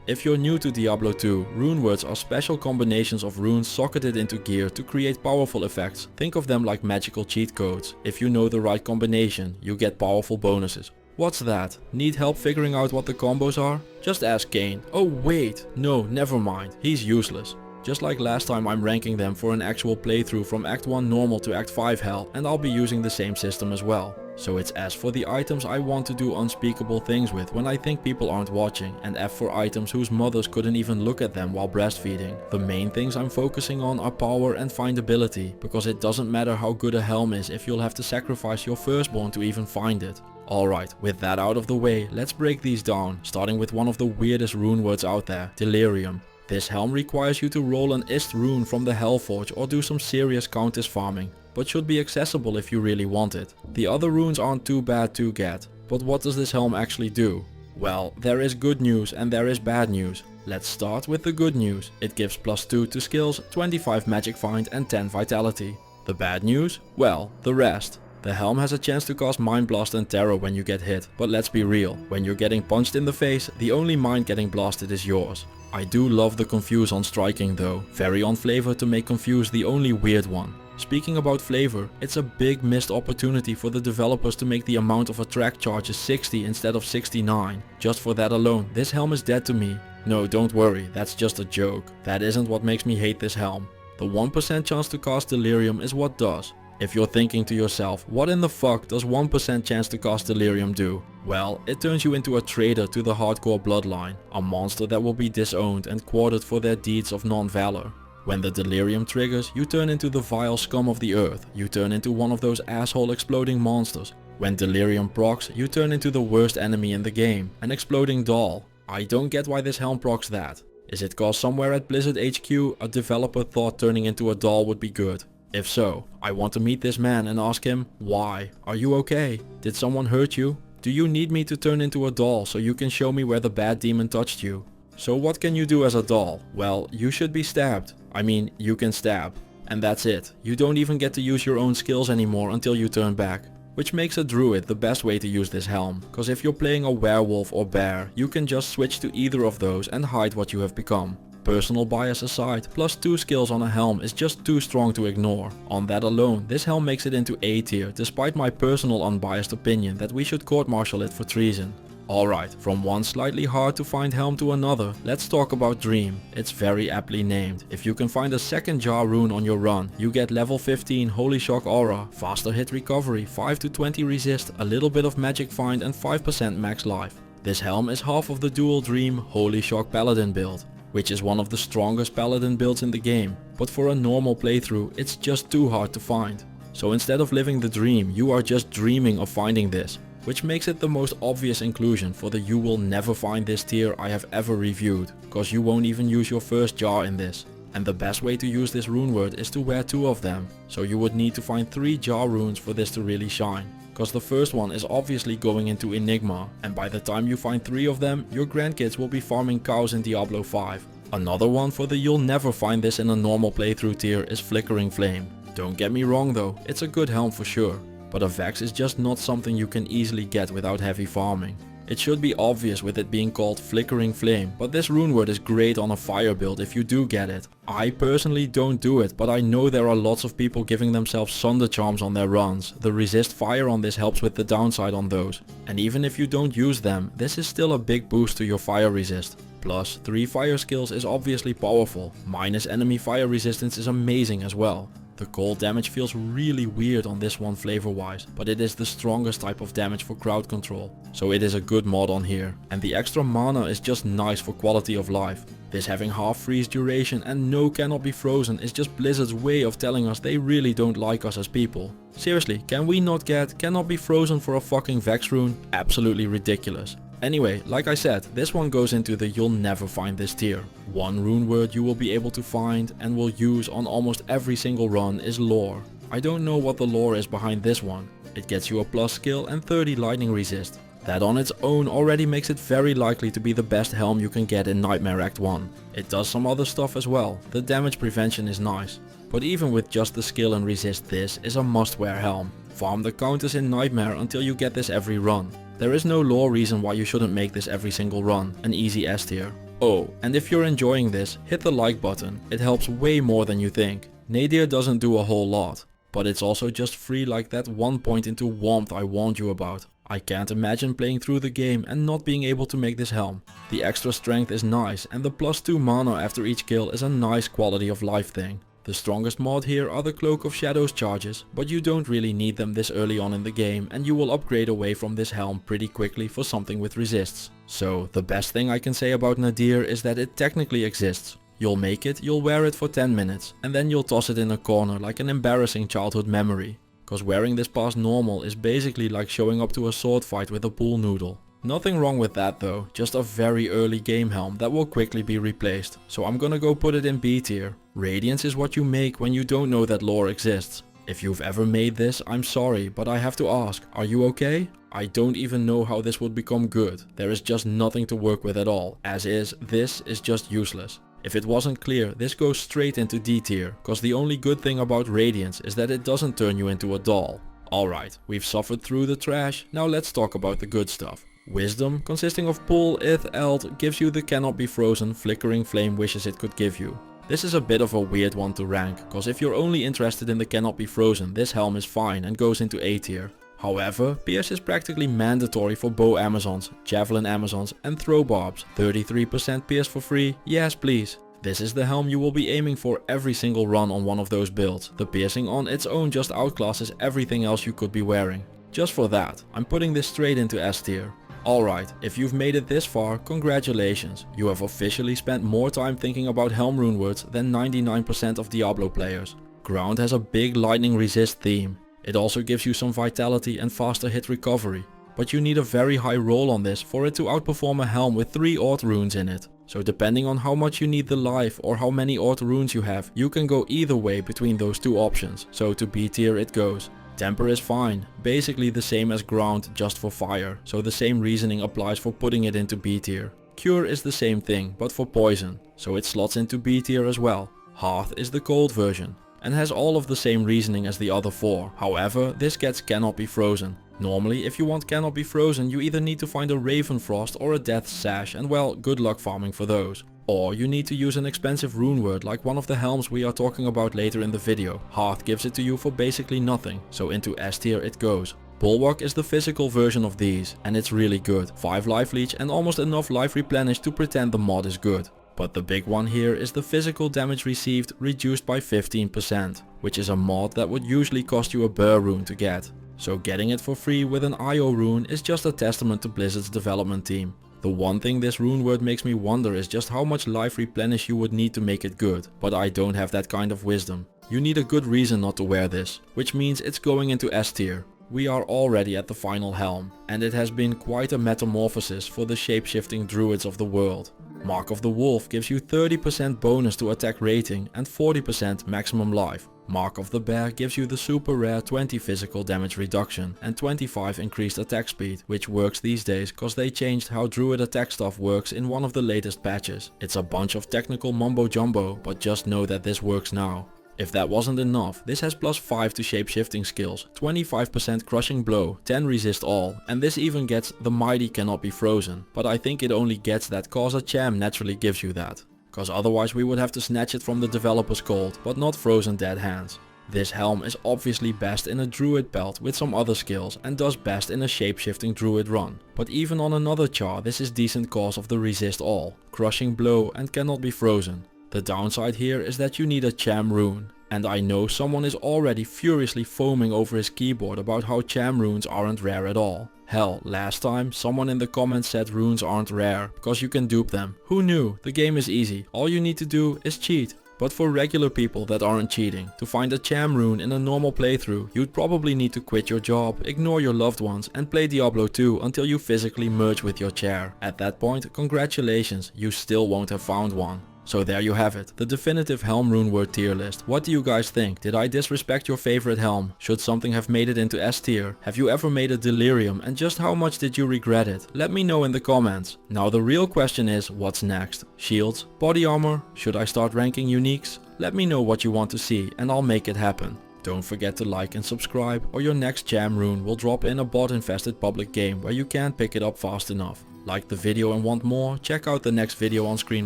If you're new to Diablo 2, runewords are special combinations of runes socketed into gear to create powerful effects. Think of them like magical cheat codes. If you know the right combination, you get powerful bonuses. What's that? Need help figuring out what the combos are? Just ask Kane. Oh wait, no, never mind, he's useless. Just like last time, I'm ranking them for an actual playthrough from Act 1 normal to Act 5 hell, and I'll be using the same system as well. So it's S for the items I want to do unspeakable things with when I think people aren't watching, and F for items whose mothers couldn't even look at them while breastfeeding. The main things I'm focusing on are power and findability, because it doesn't matter how good a helm is if you'll have to sacrifice your firstborn to even find it. Alright, with that out of the way, let's break these down, starting with one of the weirdest runewords out there, Delirium. This helm requires you to roll an Ist rune from the Hellforge or do some serious countess farming, but should be accessible if you really want it. The other runes aren't too bad to get, but what does this helm actually do? Well, there is good news and there is bad news. Let's start with the good news. It gives +2 to skills, 25 magic find and 10 vitality. The bad news? Well, the rest. The helm has a chance to cause Mind Blast and Terror when you get hit, but let's be real, when you're getting punched in the face, the only mind getting blasted is yours. I do love the Confuse on striking though, very on flavor to make Confuse the only weird one. Speaking about flavor, it's a big missed opportunity for the developers to make the amount of attract charges 60 instead of 69. Just for that alone, this helm is dead to me. No, don't worry, that's just a joke. That isn't what makes me hate this helm. The 1% chance to cast Delirium is what does. If you're thinking to yourself, what in the fuck does 1% chance to cast Delirium do? Well, it turns you into a traitor to the hardcore bloodline, a monster that will be disowned and quartered for their deeds of non-valor. When the Delirium triggers, you turn into the vile scum of the earth, you turn into one of those asshole exploding monsters. When Delirium procs, you turn into the worst enemy in the game, an exploding doll. I don't get why this helm procs that. Is it cause somewhere at Blizzard HQ a developer thought turning into a doll would be good? If so, I want to meet this man and ask him, why? Are you okay? Did someone hurt you? Do you need me to turn into a doll so you can show me where the bad demon touched you? So what can you do as a doll? Well, you should be stabbed. I mean, you can stab. And that's it. You don't even get to use your own skills anymore until you turn back. Which makes a druid the best way to use this helm, cause if you're playing a werewolf or bear, you can just switch to either of those and hide what you have become. Personal bias aside, +2 skills on a helm is just too strong to ignore. On that alone, this helm makes it into A tier despite my personal unbiased opinion that we should court-martial it for treason. Alright, from one slightly hard to find helm to another, let's talk about Dream. It's very aptly named. If you can find a second jar rune on your run, you get level 15 Holy Shock Aura, faster hit recovery, 5 to 20 resist, a little bit of magic find and 5% max life. This helm is half of the dual Dream Holy Shock Paladin build, which is one of the strongest paladin builds in the game, but for a normal playthrough it's just too hard to find. So instead of living the dream, you are just dreaming of finding this, which makes it the most obvious inclusion for the you will never find this tier I have ever reviewed, cause you won't even use your first jar in this. And the best way to use this rune word is to wear 2 of them, so you would need to find 3 jar runes for this to really shine. Cause the first one is obviously going into Enigma, and by the time you find 3 of them, your grandkids will be farming cows in Diablo 5. Another one for the you'll never find this in a normal playthrough tier is Flickering Flame. Don't get me wrong though, it's a good helm for sure, but a Vex is just not something you can easily get without heavy farming. It should be obvious with it being called Flickering Flame, but this rune word is great on a fire build if you do get it. I personally don't do it, but I know there are lots of people giving themselves Sunder Charms on their runs. The resist fire on this helps with the downside on those. And even if you don't use them, this is still a big boost to your fire resist. Plus, 3 fire skills is obviously powerful. Minus enemy fire resistance is amazing as well. The cold damage feels really weird on this one flavor wise, but it is the strongest type of damage for crowd control, so it is a good mod on here. And the extra mana is just nice for quality of life. This having half freeze duration and no cannot be frozen is just Blizzard's way of telling us they really don't like us as people. Seriously, can we not get cannot be frozen for a fucking Vex rune? Absolutely ridiculous. Anyway, like I said, this one goes into the you'll never find this tier. One rune word you will be able to find and will use on almost every single run is lore. I don't know what the lore is behind this one. It gets you a plus skill and 30 lightning resist. That on its own already makes it very likely to be the best helm you can get in Nightmare Act 1. It does some other stuff as well, the damage prevention is nice. But even with just the skill and resist, this is a must wear helm. Farm the counters in Nightmare until you get this every run. There is no lore reason why you shouldn't make this every single run, an easy S tier. Oh, and if you're enjoying this, hit the like button, it helps way more than you think. Nadir doesn't do a whole lot, but it's also just free like that one point into warmth I warned you about. I can't imagine playing through the game and not being able to make this helm. The extra strength is nice and the +2 mana after each kill is a nice quality of life thing. The strongest mod here are the Cloak of Shadows charges, but you don't really need them this early on in the game and you will upgrade away from this helm pretty quickly for something with resists. So the best thing I can say about Nadir is that it technically exists. You'll make it, you'll wear it for 10 minutes and then you'll toss it in a corner like an embarrassing childhood memory. Cause wearing this past normal is basically like showing up to a sword fight with a pool noodle. Nothing wrong with that though, just a very early game helm that will quickly be replaced, so I'm gonna go put it in B tier. Radiance is what you make when you don't know that lore exists. If you've ever made this, I'm sorry, but I have to ask, are you okay? I don't even know how this would become good. There is just nothing to work with at all, as is, this is just useless. If it wasn't clear, this goes straight into D tier, cause the only good thing about Radiance is that it doesn't turn you into a doll. Alright, we've suffered through the trash, now let's talk about the good stuff. Wisdom, consisting of Pull, Ith, Eld, gives you the Cannot Be Frozen, Flickering Flame wishes it could give you. This is a bit of a weird one to rank, cause if you're only interested in the Cannot Be Frozen, this helm is fine and goes into A tier. However, Pierce is practically mandatory for bow Amazons, javelin Amazons and throw barbs. 33% Pierce for free, yes please. This is the helm you will be aiming for every single run on one of those builds. The piercing on its own just outclasses everything else you could be wearing. Just for that, I'm putting this straight into S tier. Alright, if you've made it this far, congratulations. You have officially spent more time thinking about Helm Runewords than 99% of Diablo players. Ground has a big lightning resist theme. It also gives you some vitality and faster hit recovery. But you need a very high roll on this for it to outperform a helm with 3 Aught runes in it. So depending on how much you need the life or how many Aught runes you have, you can go either way between those two options. So to B tier it goes. Temper is fine, basically the same as ground just for fire, so the same reasoning applies for putting it into B tier. Cure is the same thing, but for poison, so it slots into B tier as well. Hearth is the cold version, and has all of the same reasoning as the other 4, however this gets Cannot Be Frozen. Normally if you want Cannot Be Frozen you either need to find a Raven Frost or a Death Sash and well, good luck farming for those. Or you need to use an expensive rune word like one of the helms we are talking about later in the video. Hearth gives it to you for basically nothing, so into S tier it goes. Bulwark is the physical version of these, and it's really good. 5 life leech and almost enough life replenish to pretend the mod is good. But the big one here is the physical damage received reduced by 15%, which is a mod that would usually cost you a bear rune to get. So getting it for free with an IO rune is just a testament to Blizzard's development team. The one thing this rune word makes me wonder is just how much life replenish you would need to make it good, but I don't have that kind of wisdom. You need a good reason not to wear this, which means it's going into S tier. We are already at the final helm, and it has been quite a metamorphosis for the shape-shifting druids of the world. Mark of the Wolf gives you 30% bonus to attack rating and 40% maximum life. Mark of the Bear gives you the super rare 20 physical damage reduction and 25 increased attack speed, which works these days cause they changed how druid attack stuff works in one of the latest patches. It's a bunch of technical mumbo jumbo, but just know that this works now. If that wasn't enough, this has +5 to shape-shifting skills, 25% crushing blow, 10 resist all, and this even gets the mighty Cannot Be Frozen, but I think it only gets that cause a cham naturally gives you that. Cause otherwise we would have to snatch it from the developer's cold, but not frozen dead hands. This helm is obviously best in a druid belt with some other skills and does best in a shape-shifting druid run. But even on another char this is decent cause of the resist all, crushing blow and Cannot Be Frozen. The downside here is that you need a cham rune. And I know someone is already furiously foaming over his keyboard about how cham runes aren't rare at all. Hell, last time someone in the comments said runes aren't rare because you can dupe them. Who knew? The game is easy. All you need to do is cheat. But for regular people that aren't cheating, to find a cham rune in a normal playthrough, you'd probably need to quit your job, ignore your loved ones and play Diablo 2 until you physically merge with your chair. At that point, congratulations, you still won't have found one. So there you have it, the definitive Helm Runeword tier list. What do you guys think? Did I disrespect your favorite helm? Should something have made it into S tier? Have you ever made a Delirium and just how much did you regret it? Let me know in the comments. Now the real question is, what's next? Shields? Body armor? Should I start ranking uniques? Let me know what you want to see and I'll make it happen. Don't forget to like and subscribe or your next cham rune will drop in a bot infested public game where you can't pick it up fast enough. Like the video and want more? Check out the next video on screen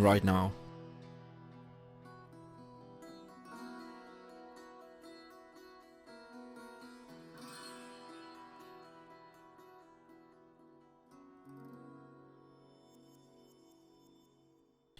right now.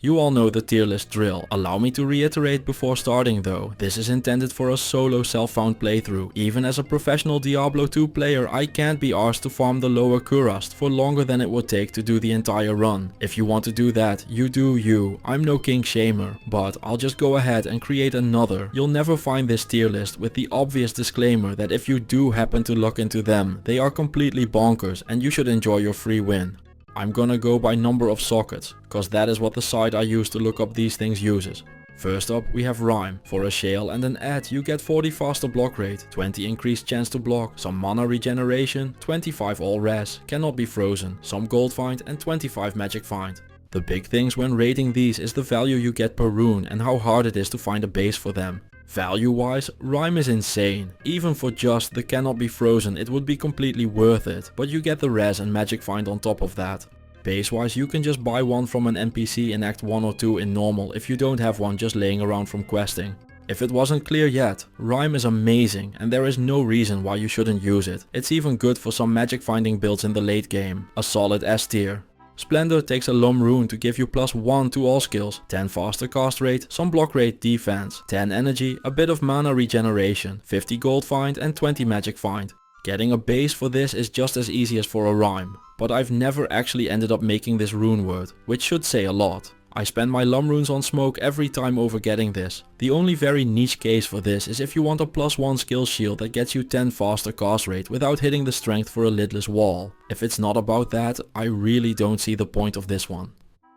You all know the tier list drill. Allow me to reiterate before starting though, this is intended for a solo self-found playthrough. Even as a professional Diablo 2 player, I can't be asked to farm the lower Kurast for longer than it would take to do the entire run. If you want to do that, you do you. I'm no king shamer, but I'll just go ahead and create another. You'll never find this tier list with the obvious disclaimer that if you do happen to look into them, they are completely bonkers and you should enjoy your free win. I'm gonna go by number of sockets, cause that is what the site I use to look up these things uses. First up we have Rhyme. For a shale and an add you get 40 faster block rate, 20 increased chance to block, some mana regeneration, 25 all res, cannot be frozen, some gold find and 25 magic find. The big things when rating these is the value you get per rune and how hard it is to find a base for them. Value wise, Rhyme is insane. Even for just the cannot be frozen it would be completely worth it, but you get the res and magic find on top of that. Base wise you can just buy one from an NPC in Act 1 or 2 in normal if you don't have one just laying around from questing. If it wasn't clear yet, Rhyme is amazing and there is no reason why you shouldn't use it. It's even good for some magic finding builds in the late game. A solid S tier. Splendor takes a Lum rune to give you +1 to all skills, 10 faster cast rate, some block rate defense, 10 energy, a bit of mana regeneration, 50 gold find and 20 magic find. Getting a base for this is just as easy as for a Rhyme, but I've never actually ended up making this rune word, which should say a lot. I spend my Lum runes on smoke every time over getting this. The only very niche case for this is if you want a +1 skill shield that gets you 10 faster cast rate without hitting the strength for a lidless wall. If it's not about that, I really don't see the point of this one.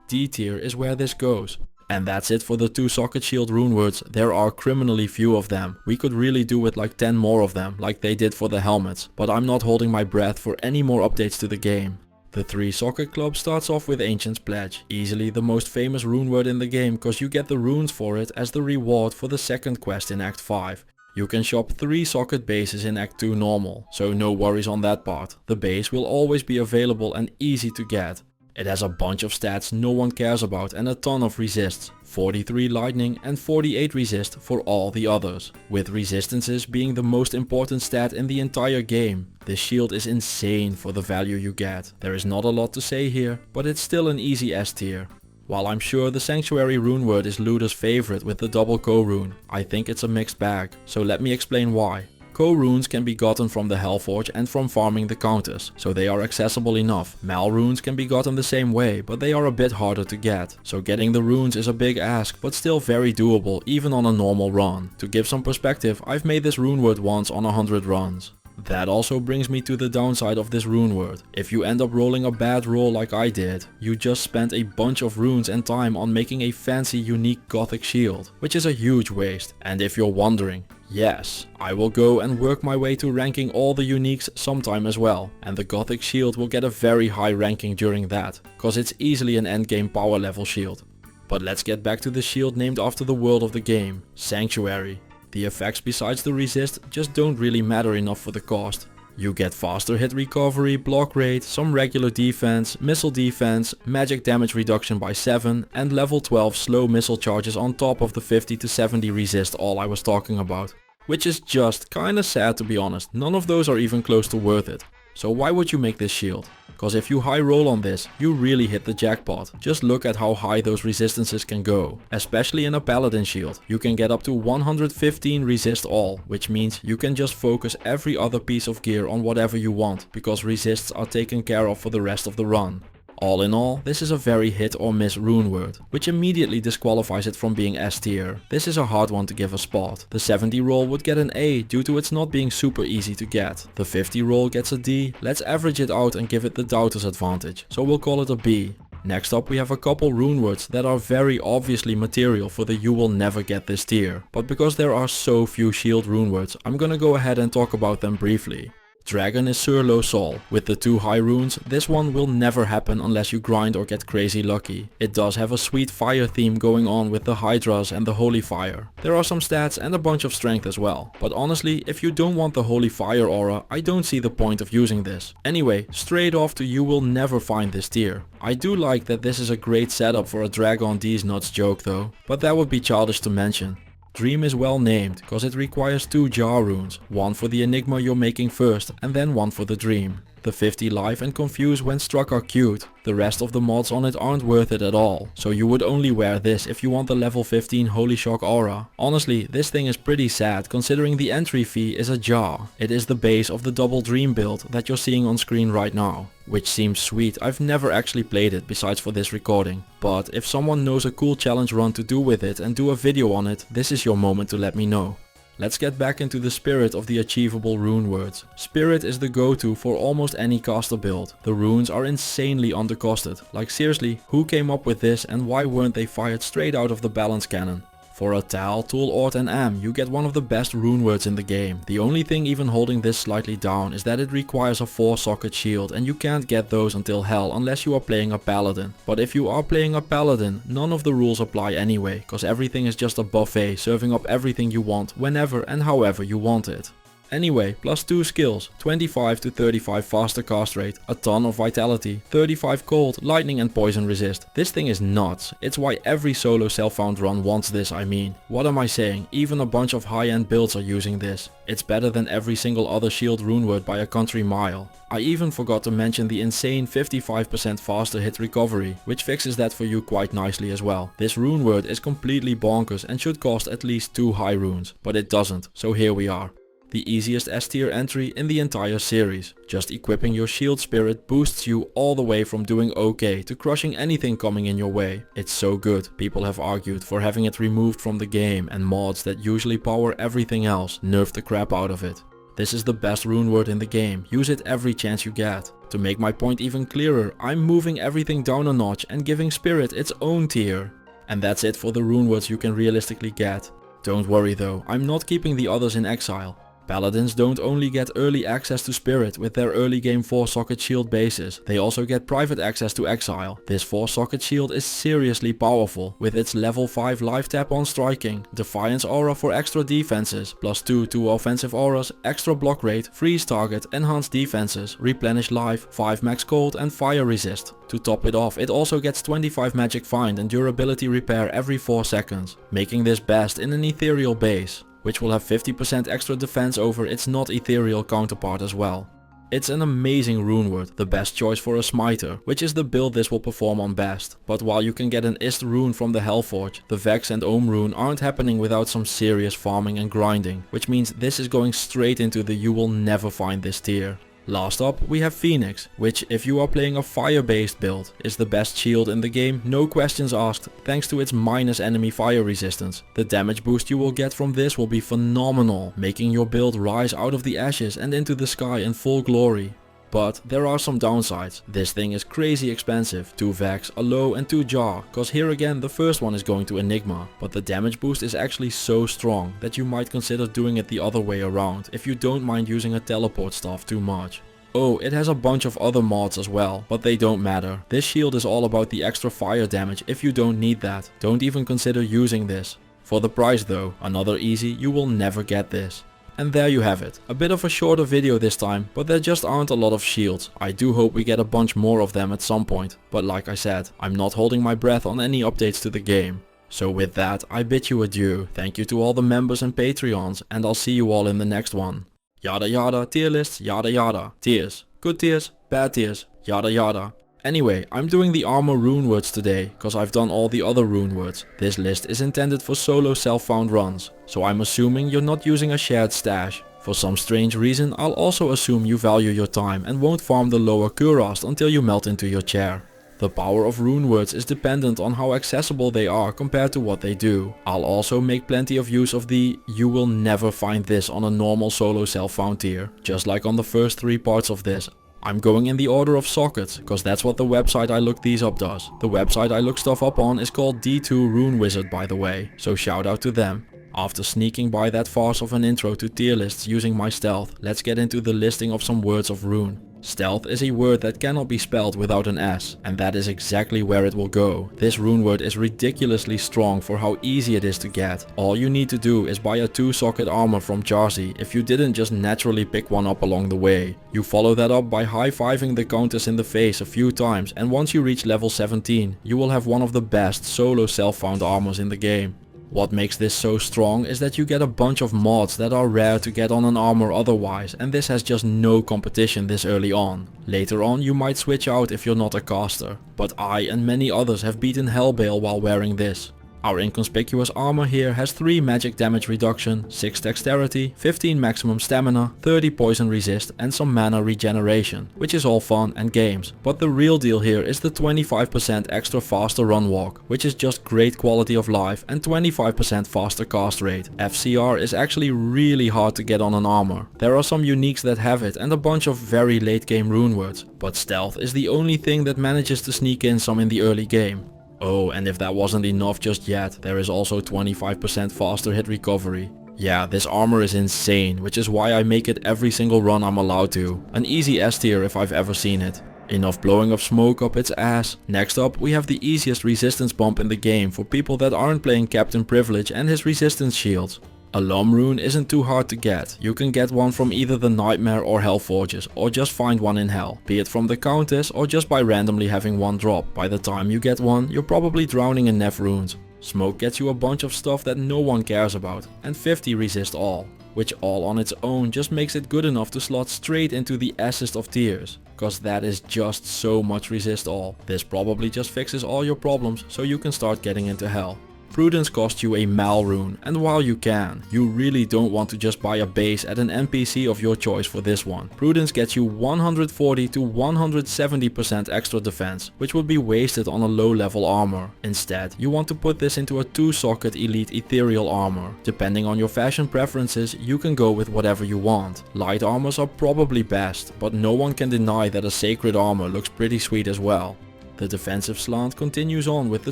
D tier is where this goes. And that's it for the 2 socket shield runewords. There are criminally few of them. We could really do with like 10 more of them, like they did for the helmets, but I'm not holding my breath for any more updates to the game. The 3 socket club starts off with Ancient's Pledge, easily the most famous runeword in the game cause you get the runes for it as the reward for the second quest in Act 5. You can shop 3 socket bases in Act 2 normal, so no worries on that part. The base will always be available and easy to get. It has a bunch of stats no one cares about and a ton of resists, 43 lightning and 48 resist for all the others, with resistances being the most important stat in the entire game. This shield is insane for the value you get. There is not a lot to say here, but it's still an easy S tier. While I'm sure the Sanctuary runeword is Looter's favorite with the double CoH rune, I think it's a mixed bag, so let me explain why. CoH runes can be gotten from the Hellforge and from farming the counters, so they are accessible enough. Mal runes can be gotten the same way, but they are a bit harder to get. So getting the runes is a big ask, but still very doable even on a normal run. To give some perspective, I've made this runeword once on 100 runs. That also brings me to the downside of this runeword. If you end up rolling a bad roll like I did, you just spent a bunch of runes and time on making a fancy unique gothic shield, which is a huge waste. And if you're wondering, yes, I will go and work my way to ranking all the uniques sometime as well, and the gothic shield will get a very high ranking during that, cause it's easily an endgame power level shield. But let's get back to the shield named after the world of the game, Sanctuary. The effects besides the resist just don't really matter enough for the cost. You get faster hit recovery, block rate, some regular defense, missile defense, magic damage reduction by 7 and level 12 slow missile charges on top of the 50 to 70 resist all I was talking about. Which is just kinda sad to be honest, none of those are even close to worth it. So why would you make this shield? Cause if you high roll on this, you really hit the jackpot. Just look at how high those resistances can go. Especially in a paladin shield, you can get up to 115 resist all, which means you can just focus every other piece of gear on whatever you want, because resists are taken care of for the rest of the run. All in all, this is a very hit or miss runeword, which immediately disqualifies it from being S tier. This is a hard one to give a spot. The 70 roll would get an A due to its not being super easy to get. The 50 roll gets a D, let's average it out and give it the doubter's advantage, so we'll call it a B. Next up we have a couple runewords that are very obviously material for the you will never get this tier, but because there are so few shield runewords, I'm gonna go ahead and talk about them briefly. Dragon is Sur Lo Sol. With the 2 high runes, this one will never happen unless you grind or get crazy lucky. It does have a sweet fire theme going on with the Hydras and the Holy Fire. There are some stats and a bunch of strength as well. But honestly, if you don't want the Holy Fire aura, I don't see the point of using this. Anyway, straight off to you will never find this tier. I do like that this is a great setup for a drag on these nuts joke though, but that would be childish to mention. Dream is well named, cause it requires 2 jar runes, one for the Enigma you're making first and then one for the Dream. The 50 life and confuse when struck are cute. The rest of the mods on it aren't worth it at all, so you would only wear this if you want the level 15 Holy Shock aura. Honestly, this thing is pretty sad considering the entry fee is a jar. It is the base of the double dream build that you're seeing on screen right now. Which seems sweet. I've never actually played it besides for this recording. But if someone knows a cool challenge run to do with it and do a video on it, this is your moment to let me know. Let's get back into the spirit of the achievable runewords. Spirit is the go-to for almost any caster build. The runes are insanely undercosted. Like seriously, who came up with this and why weren't they fired straight out of the balance cannon? For a Tal, Tool, Ort and Am, you get one of the best runewords in the game. The only thing even holding this slightly down is that it requires a 4-socket shield and you can't get those until Hell unless you are playing a Paladin. But if you are playing a Paladin, none of the rules apply anyway, cause everything is just a buffet serving up everything you want whenever and however you want it. Anyway, plus 2 skills, 25 to 35 faster cast rate, a ton of vitality, 35 cold, lightning and poison resist. This thing is nuts. It's why every solo self-found run wants this, I mean. What am I saying? Even a bunch of high-end builds are using this. It's better than every single other shield runeword by a country mile. I even forgot to mention the insane 55% faster hit recovery, which fixes that for you quite nicely as well. This runeword is completely bonkers and should cost at least 2 high runes, but it doesn't, so here we are. The easiest S tier entry in the entire series. Just equipping your shield spirit boosts you all the way from doing okay to crushing anything coming in your way. It's so good, people have argued for having it removed from the game, and mods that usually power everything else nerf the crap out of it. This is the best runeword in the game, use it every chance you get. To make my point even clearer, I'm moving everything down a notch and giving spirit its own tier. And that's it for the runewords you can realistically get. Don't worry though, I'm not keeping the others in exile. Paladins don't only get early access to Spirit with their early game 4-socket shield bases, they also get private access to Exile. This 4-socket shield is seriously powerful, with its level 5 life tap on striking, Defiance aura for extra defenses, plus 2 to offensive auras, extra block rate, freeze target, enhanced defenses, replenish life, 5 max cold and fire resist. To top it off, it also gets 25 magic find and durability repair every 4 seconds, making this best in an ethereal base, which will have 50% extra defense over its not ethereal counterpart as well. It's an amazing runeword, the best choice for a smiter, which is the build this will perform on best. But while you can get an Ist rune from the Hellforge, the Vex and Ohm rune aren't happening without some serious farming and grinding, which means this is going straight into the you will never find this tier. Last up we have Phoenix, which if you are playing a fire based build is the best shield in the game, no questions asked, thanks to its minus enemy fire resistance. The damage boost you will get from this will be phenomenal, making your build rise out of the ashes and into the sky in full glory. But there are some downsides. This thing is crazy expensive, 2 Vex, a low and 2 jar, cause here again the first one is going to Enigma, but the damage boost is actually so strong that you might consider doing it the other way around if you don't mind using a teleport staff too much. Oh, it has a bunch of other mods as well, but they don't matter. This shield is all about the extra fire damage if you don't need that. Don't even consider using this. For the price though, another easy, you will never get this. And there you have it. A bit of a shorter video this time, but there just aren't a lot of shields. I do hope we get a bunch more of them at some point, but like I said, I'm not holding my breath on any updates to the game. So with that, I bid you adieu. Thank you to all the members and Patreons, and I'll see you all in the next one. Yada yada, tier lists, yada yada, tiers. Good tiers, bad tiers, yada yada. Anyway, I'm doing the armor runewords today, cause I've done all the other runewords. This list is intended for solo self-found runs, so I'm assuming you're not using a shared stash. For some strange reason, I'll also assume you value your time and won't farm the lower Kurast until you melt into your chair. The power of runewords is dependent on how accessible they are compared to what they do. I'll also make plenty of use of the you will never find this on a normal solo self-found tier, just like on the first 3 parts of this. I'm going in the order of sockets, cause that's what the website I looked these up does. The website I look stuff up on is called D2 Rune Wizard by the way, so shout out to them. After sneaking by that farce of an intro to tier lists using my stealth, let's get into the listing of some words of rune. Stealth is a word that cannot be spelled without an S, and that is exactly where it will go. This runeword is ridiculously strong for how easy it is to get. All you need to do is buy a 2-socket armor from Jarzi if you didn't just naturally pick one up along the way. You follow that up by high-fiving the countess in the face a few times, and once you reach level 17, you will have one of the best solo self-found armors in the game. What makes this so strong is that you get a bunch of mods that are rare to get on an armor otherwise, and this has just no competition this early on. Later on you might switch out if you're not a caster, but I and many others have beaten Hellbale while wearing this. Our inconspicuous armor here has 3 magic damage reduction, 6 dexterity, 15 maximum stamina, 30 poison resist and some mana regeneration, which is all fun and games. But the real deal here is the 25% extra faster run walk, which is just great quality of life, and 25% faster cast rate. FCR is actually really hard to get on an armor. There are some uniques that have it and a bunch of very late game runewords, but stealth is the only thing that manages to sneak in some in the early game. Oh, and if that wasn't enough just yet, there is also 25% faster hit recovery. Yeah, this armor is insane, which is why I make it every single run I'm allowed to. An easy S tier if I've ever seen it. Enough blowing of smoke up its ass. Next up we have the easiest resistance bump in the game for people that aren't playing Captain Privilege and his resistance shields. A Lum rune isn't too hard to get. You can get one from either the Nightmare or Hell Forges, or just find one in Hell, be it from the Countess or just by randomly having one drop. By the time you get one, you're probably drowning in Nev runes. Smoke gets you a bunch of stuff that no one cares about, and 50 resist all, which all on its own just makes it good enough to slot straight into the Assist of Tears, cause that is just so much resist all. This probably just fixes all your problems so you can start getting into Hell. Prudence costs you a Mal rune, and while you can, you really don't want to just buy a base at an NPC of your choice for this one. Prudence gets you 140 to 170% extra defense, which would be wasted on a low level armor. Instead, you want to put this into a 2-socket elite ethereal armor. Depending on your fashion preferences, you can go with whatever you want. Light armors are probably best, but no one can deny that a sacred armor looks pretty sweet as well. The defensive slant continues on with the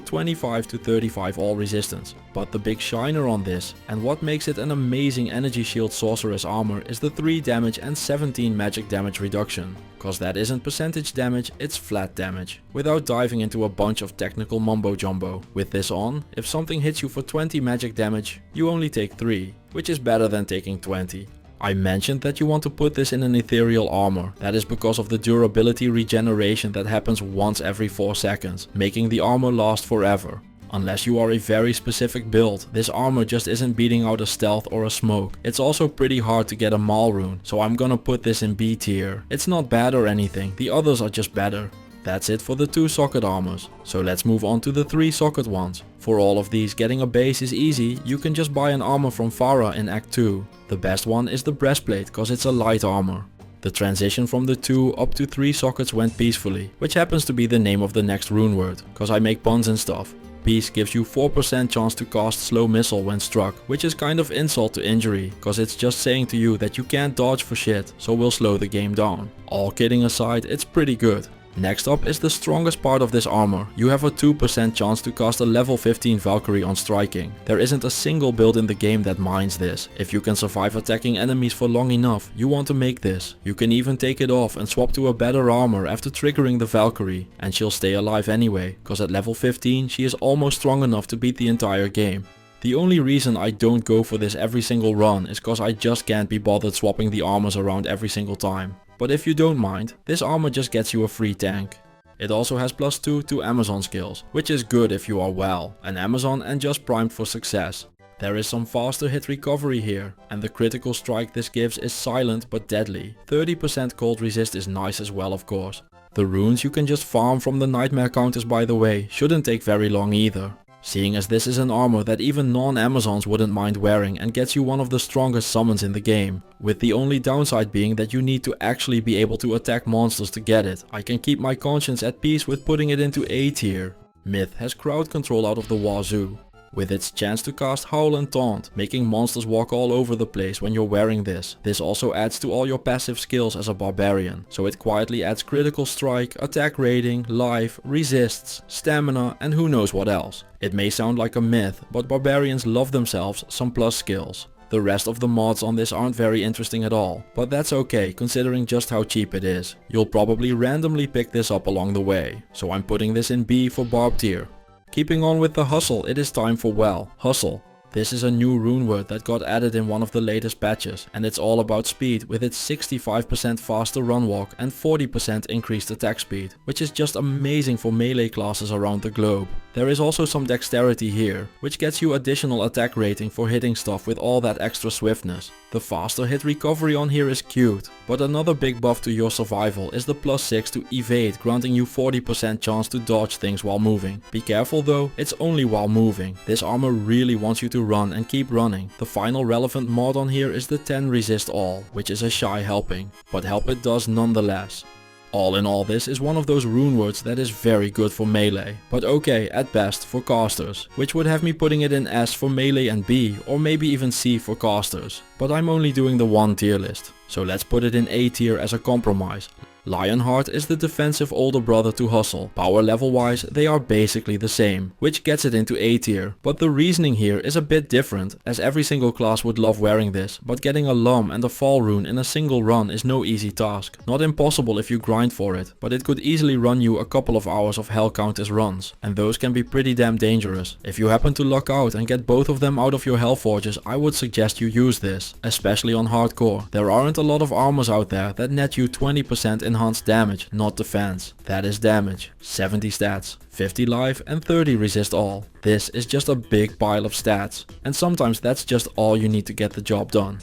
25 to 35 all resistance, but the big shiner on this, and what makes it an amazing energy shield sorceress armor, is the 3 damage and 17 magic damage reduction. Cause that isn't percentage damage, it's flat damage, without diving into a bunch of technical mumbo jumbo. With this on, if something hits you for 20 magic damage, you only take 3, which is better than taking 20. I mentioned that you want to put this in an ethereal armor. That is because of the durability regeneration that happens once every 4 seconds, making the armor last forever. Unless you are a very specific build, this armor just isn't beating out a stealth or a smoke. It's also pretty hard to get a Mal rune, so I'm gonna put this in B tier. It's not bad or anything, the others are just better. That's it for the 2-socket armors. So let's move on to the 3-socket ones. For all of these, getting a base is easy. You can just buy an armor from Farah in Act 2. The best one is the breastplate, cause it's a light armor. The transition from the 2 up to 3 sockets went peacefully, which happens to be the name of the next rune word, cause I make puns and stuff. Peace gives you 4% chance to cast slow missile when struck, which is kind of insult to injury, cause it's just saying to you that you can't dodge for shit, so we'll slow the game down. All kidding aside, it's pretty good. Next up is the strongest part of this armor. You have a 2% chance to cast a level 15 Valkyrie on striking. There isn't a single build in the game that mines this. If you can survive attacking enemies for long enough, you want to make this. You can even take it off and swap to a better armor after triggering the Valkyrie, and she'll stay alive anyway, cause at level 15 she is almost strong enough to beat the entire game. The only reason I don't go for this every single run is cause I just can't be bothered swapping the armors around every single time. But if you don't mind, this armor just gets you a free tank. It also has +2 to Amazon skills, which is good if you are well, an Amazon and just primed for success. There is some faster hit recovery here, and the critical strike this gives is silent but deadly. 30% cold resist is nice as well, of course. The runes you can just farm from the Nightmare Countess, by the way, shouldn't take very long either. Seeing as this is an armor that even non-Amazons wouldn't mind wearing and gets you one of the strongest summons in the game, with the only downside being that you need to actually be able to attack monsters to get it, I can keep my conscience at peace with putting it into A tier. Myth has crowd control out of the wazoo, with its chance to cast Howl and Taunt, making monsters walk all over the place when you're wearing this. This also adds to all your passive skills as a barbarian, so it quietly adds critical strike, attack rating, life, resists, stamina and who knows what else. It may sound like a myth, but barbarians love themselves some plus skills. The rest of the mods on this aren't very interesting at all, but that's okay considering just how cheap it is. You'll probably randomly pick this up along the way, so I'm putting this in B for Barb tier. Keeping on with the hustle, it is time for Hustle. This is a new rune word that got added in one of the latest patches, and it's all about speed with its 65% faster run walk and 40% increased attack speed, which is just amazing for melee classes around the globe. There is also some dexterity here, which gets you additional attack rating for hitting stuff with all that extra swiftness. The faster hit recovery on here is cute, but another big buff to your survival is the +6 to evade, granting you 40% chance to dodge things while moving. Be careful though, it's only while moving. This armor really wants you to run and keep running. The final relevant mod on here is the 10 resist all, which is a shy helping, but help it does nonetheless. All in all, this is one of those runewords that is very good for melee, but okay at best for casters, which would have me putting it in S for melee and B, or maybe even C for casters. But I'm only doing the one tier list, so let's put it in A tier as a compromise. Lionheart is the defensive older brother to Hustle. Power level wise, they are basically the same, which gets it into A tier. But the reasoning here is a bit different, as every single class would love wearing this, but getting a Lum and a Fall rune in a single run is no easy task. Not impossible if you grind for it, but it could easily run you a couple of hours of Hell Countess runs, and those can be pretty damn dangerous. If you happen to luck out and get both of them out of your Hell Forges, I would suggest you use this, especially on hardcore. There aren't a lot of armors out there that net you 20% enhanced damage, not defense. That is damage, 70 stats, 50 life and 30 resist all. This is just a big pile of stats, and sometimes that's just all you need to get the job done.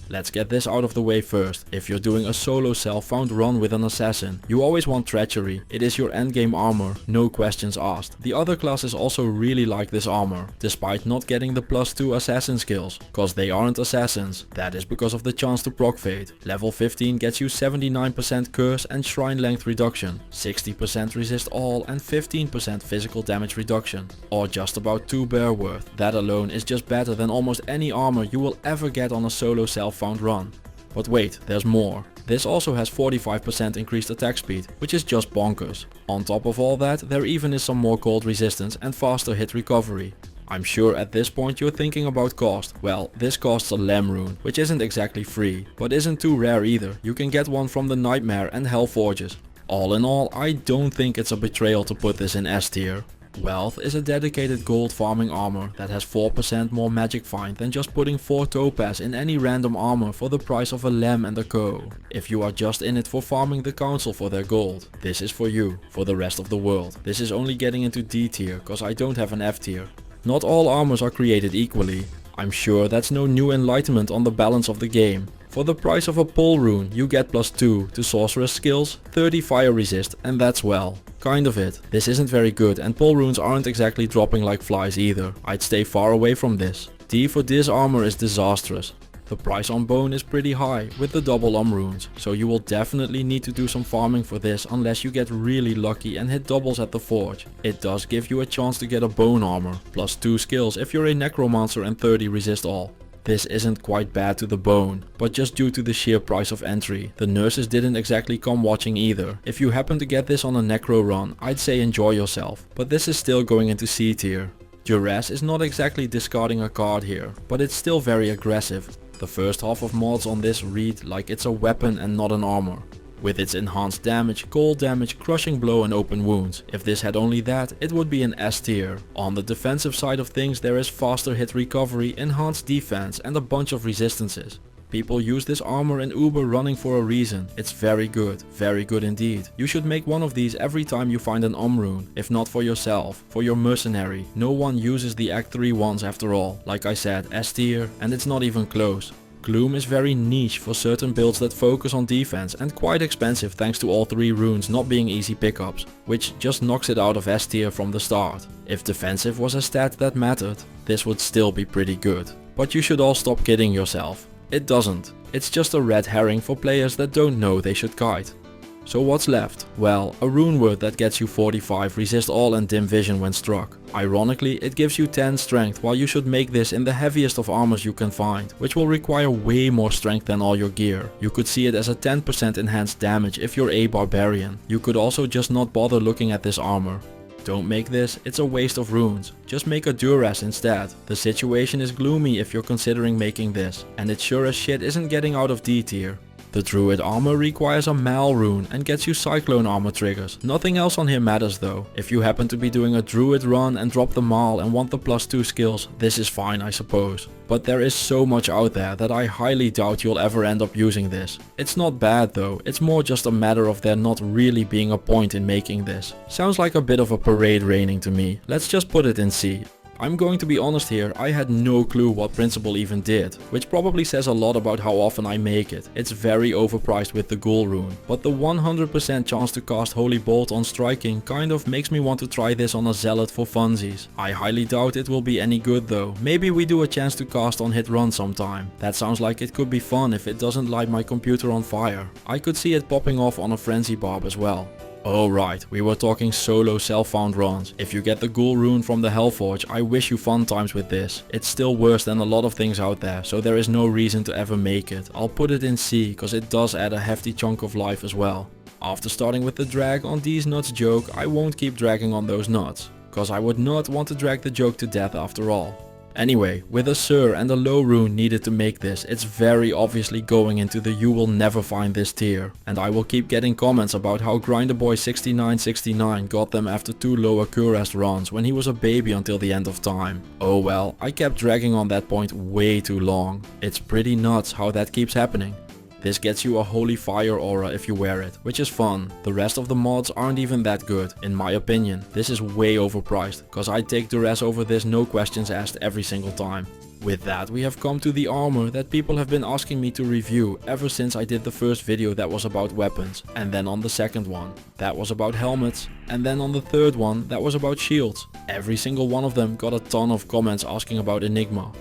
Let's get this out of the way first. If you're doing a solo self-found run with an assassin, you always want Treachery. It is your endgame armor, no questions asked. The other classes also really like this armor, despite not getting the +2 assassin skills, cause they aren't assassins. That is because of the chance to proc fade. Level 15 gets you 79% curse and shrine length reduction, 60% resist all and 15% physical damage reduction, or just about 2 bear worth. That alone is just better than almost any armor you will ever get on a solo self-found run. But wait, there's more. This also has 45% increased attack speed, which is just bonkers. On top of all that, there even is some more cold resistance and faster hit recovery. I'm sure at this point you're thinking about cost. Well, this costs a Lem rune, which isn't exactly free, but isn't too rare either. You can get one from the Nightmare and Hell Forges. All in all, I don't think it's a betrayal to put this in S tier. Wealth is a dedicated gold farming armor that has 4% more magic find than just putting 4 topaz in any random armor for the price of a Lem and a Co. If you are just in it for farming the council for their gold, this is for you. For the rest of the world, this is only getting into D tier cause I don't have an F tier. Not all armors are created equally. I'm sure that's no new enlightenment on the balance of the game. For the price of a Pull rune you get +2 to sorceress skills, 30 fire resist, and that's well, kind of it. This isn't very good and Pull runes aren't exactly dropping like flies either. I'd stay far away from this. D for this armor is disastrous. The price on bone is pretty high with the double runes, so you will definitely need to do some farming for this unless you get really lucky and hit doubles at the forge. It does give you a chance to get a bone armor, +2 skills if you're a necromancer and 30 resist all. This isn't quite bad to the bone, but just due to the sheer price of entry. The nurses didn't exactly come watching either. If you happen to get this on a necro run, I'd say enjoy yourself, but this is still going into C tier. Duress is not exactly discarding a card here, but it's still very aggressive. The first half of mods on this read like it's a weapon and not an armor, with its enhanced damage, cold damage, crushing blow and open wounds. If this had only that, it would be an S tier. On the defensive side of things there is faster hit recovery, enhanced defense and a bunch of resistances. People use this armor in Uber running for a reason. It's very good indeed. You should make one of these every time you find an rune, if not for yourself, for your mercenary. No one uses the Act 3 ones after all. Like I said, S tier, and it's not even close. Gloom is very niche for certain builds that focus on defense and quite expensive thanks to all 3 runes not being easy pickups, which just knocks it out of S tier from the start. If defensive was a stat that mattered, this would still be pretty good. But you should all stop kidding yourself. It doesn't. It's just a red herring for players that don't know they should kite. So what's left? Well, a rune word that gets you 45 resist all and dim vision when struck. Ironically, it gives you 10 strength while you should make this in the heaviest of armors you can find, which will require way more strength than all your gear. You could see it as a 10% enhanced damage if you're a barbarian. You could also just not bother looking at this armor. Don't make this, it's a waste of runes. Just make a Duress instead. The situation is gloomy if you're considering making this, and it sure as shit isn't getting out of D tier. The Druid armor requires a Mal rune and gets you Cyclone armor triggers. Nothing else on here matters though. If you happen to be doing a Druid run and drop the Mal and want the +2 skills, this is fine I suppose. But there is so much out there that I highly doubt you'll ever end up using this. It's not bad though, it's more just a matter of there not really being a point in making this. Sounds like a bit of a parade raining to me. Let's just put it in C. I'm going to be honest here, I had no clue what Principle even did, which probably says a lot about how often I make it. It's very overpriced with the Ghoul rune, but the 100% chance to cast Holy Bolt on striking kind of makes me want to try this on a Zealot for funsies. I highly doubt it will be any good though. Maybe we do a chance to cast on hit run sometime. That sounds like it could be fun if it doesn't light my computer on fire. I could see it popping off on a Frenzy Barb as well. Oh right, we were talking solo self-found runs. If you get the Ghoul rune from the Hellforge, I wish you fun times with this. It's still worse than a lot of things out there, so there is no reason to ever make it. I'll put it in C, cause it does add a hefty chunk of life as well. After starting with the drag on these nuts joke, I won't keep dragging on those nuts, cause I would not want to drag the joke to death after all. Anyway, with a Sur and a low rune needed to make this, it's very obviously going into the you will never find this tier. And I will keep getting comments about how Grinderboy6969 got them after 2 lower Cuirass runs when he was a baby until the end of time. Oh well, I kept dragging on that point way too long. It's pretty nuts how that keeps happening. This gets you a Holy Fire aura if you wear it, which is fun. The rest of the mods aren't even that good, in my opinion. This is way overpriced, cause I'd take Duress over this no questions asked every single time. With that we have come to the armor that people have been asking me to review ever since I did the first video that was about weapons, and then on the second one that was about helmets, and then on the third one that was about shields. Every single one of them got a ton of comments asking about Enigma.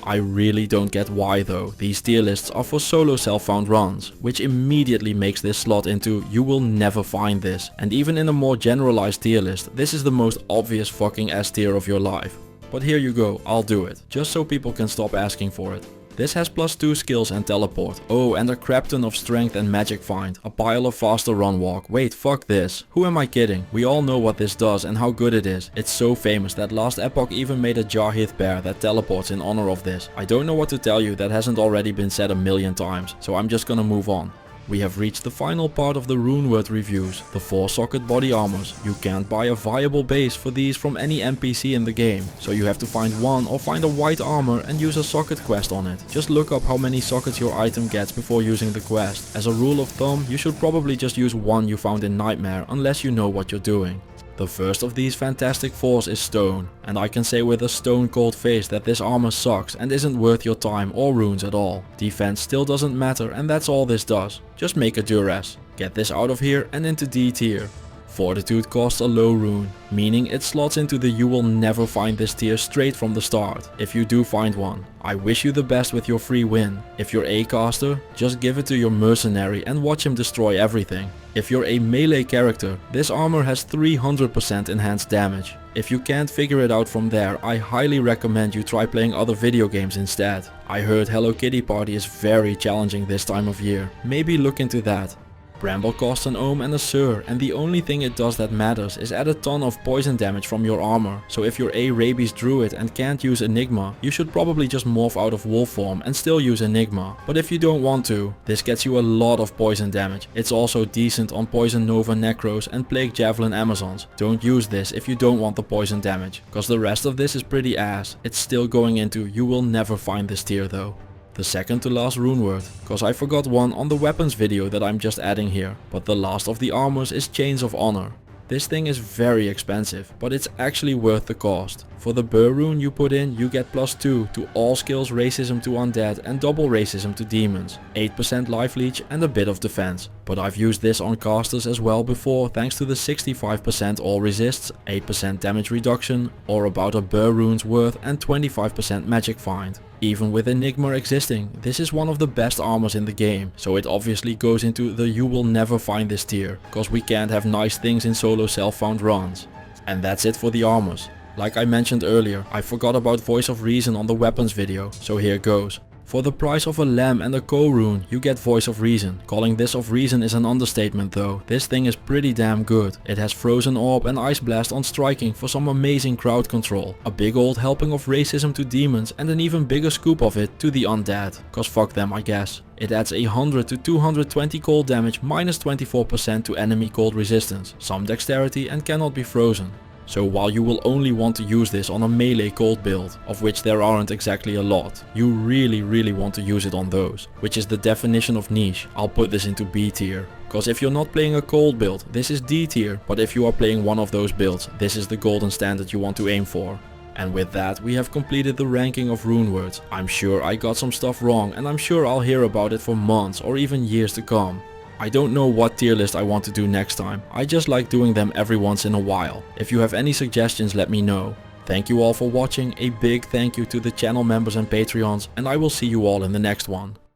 I really don't get why though. These tier lists are for solo self-found runs, which immediately makes this slot into you will never find this, and even in a more generalized tier list, this is the most obvious fucking S tier of your life. But here you go, I'll do it, just so people can stop asking for it. This has +2 skills and teleport. Oh, and a crap ton of strength and magic find. A pile of faster run walk. Wait, fuck this. Who am I kidding? We all know what this does and how good it is. It's so famous that last epoch even made a Jarheath bear that teleports in honor of this. I don't know what to tell you that hasn't already been said a million times, so I'm just gonna move on. We have reached the final part of the Runeword reviews, the 4-socket body armors. You can't buy a viable base for these from any NPC in the game, so you have to find one or find a white armor and use a socket quest on it. Just look up how many sockets your item gets before using the quest. As a rule of thumb, you should probably just use one you found in Nightmare unless you know what you're doing. The first of these fantastic 4s is stone, and I can say with a stone cold face that this armor sucks and isn't worth your time or runes at all. Defense still doesn't matter and that's all this does. Just make a Duress. Get this out of here and into D tier. Fortitude costs a low rune, meaning it slots into the you will never find this tier straight from the start, if you do find one. I wish you the best with your free win. If you're a caster, just give it to your mercenary and watch him destroy everything. If you're a melee character, this armor has 300% enhanced damage. If you can't figure it out from there, I highly recommend you try playing other video games instead. I heard Hello Kitty Party is very challenging this time of year. Maybe look into that. Bramble costs an Ohm and a Sur, and the only thing it does that matters is add a ton of poison damage from your armor. So if you're a Rabies Druid and can't use Enigma, you should probably just morph out of wolf form and still use Enigma. But if you don't want to, this gets you a lot of poison damage. It's also decent on Poison Nova Necros and Plague Javelin Amazons. Don't use this if you don't want the poison damage, cause the rest of this is pretty ass. It's still going into you will never find this tier though. The second to last runeword, cause I forgot one on the weapons video that I'm just adding here, but the last of the armors is Chains of Honor. This thing is very expensive, but it's actually worth the cost. For the Burr rune you put in, you get +2 to all skills racism to undead and double racism to demons, 8% life leech and a bit of defense. But I've used this on casters as well before thanks to the 65% all resists, 8% damage reduction, or about a Burr rune's worth and 25% magic find. Even with Enigma existing, this is one of the best armors in the game, so it obviously goes into the you will never find this tier, cause we can't have nice things in solo self-found runs. And that's it for the armors. Like I mentioned earlier, I forgot about Voice of Reason on the weapons video, so here goes. For the price of a lamb and a co rune, you get Voice of Reason. Calling this of Reason is an understatement though, this thing is pretty damn good. It has Frozen Orb and Ice Blast on striking for some amazing crowd control, a big old helping of racism to demons and an even bigger scoop of it to the undead, cause fuck them I guess. It adds 100 to 220 cold damage minus 24% to enemy cold resistance, some dexterity and cannot be frozen. So while you will only want to use this on a melee cold build, of which there aren't exactly a lot, you really want to use it on those, which is the definition of niche. I'll put this into B tier. Cause if you're not playing a cold build, this is D tier, but if you are playing one of those builds, this is the golden standard you want to aim for. And with that, we have completed the ranking of runewords. I'm sure I got some stuff wrong and I'm sure I'll hear about it for months or even years to come. I don't know what tier list I want to do next time, I just like doing them every once in a while. If you have any suggestions, let me know. Thank you all for watching, a big thank you to the channel members and Patreons, and I will see you all in the next one.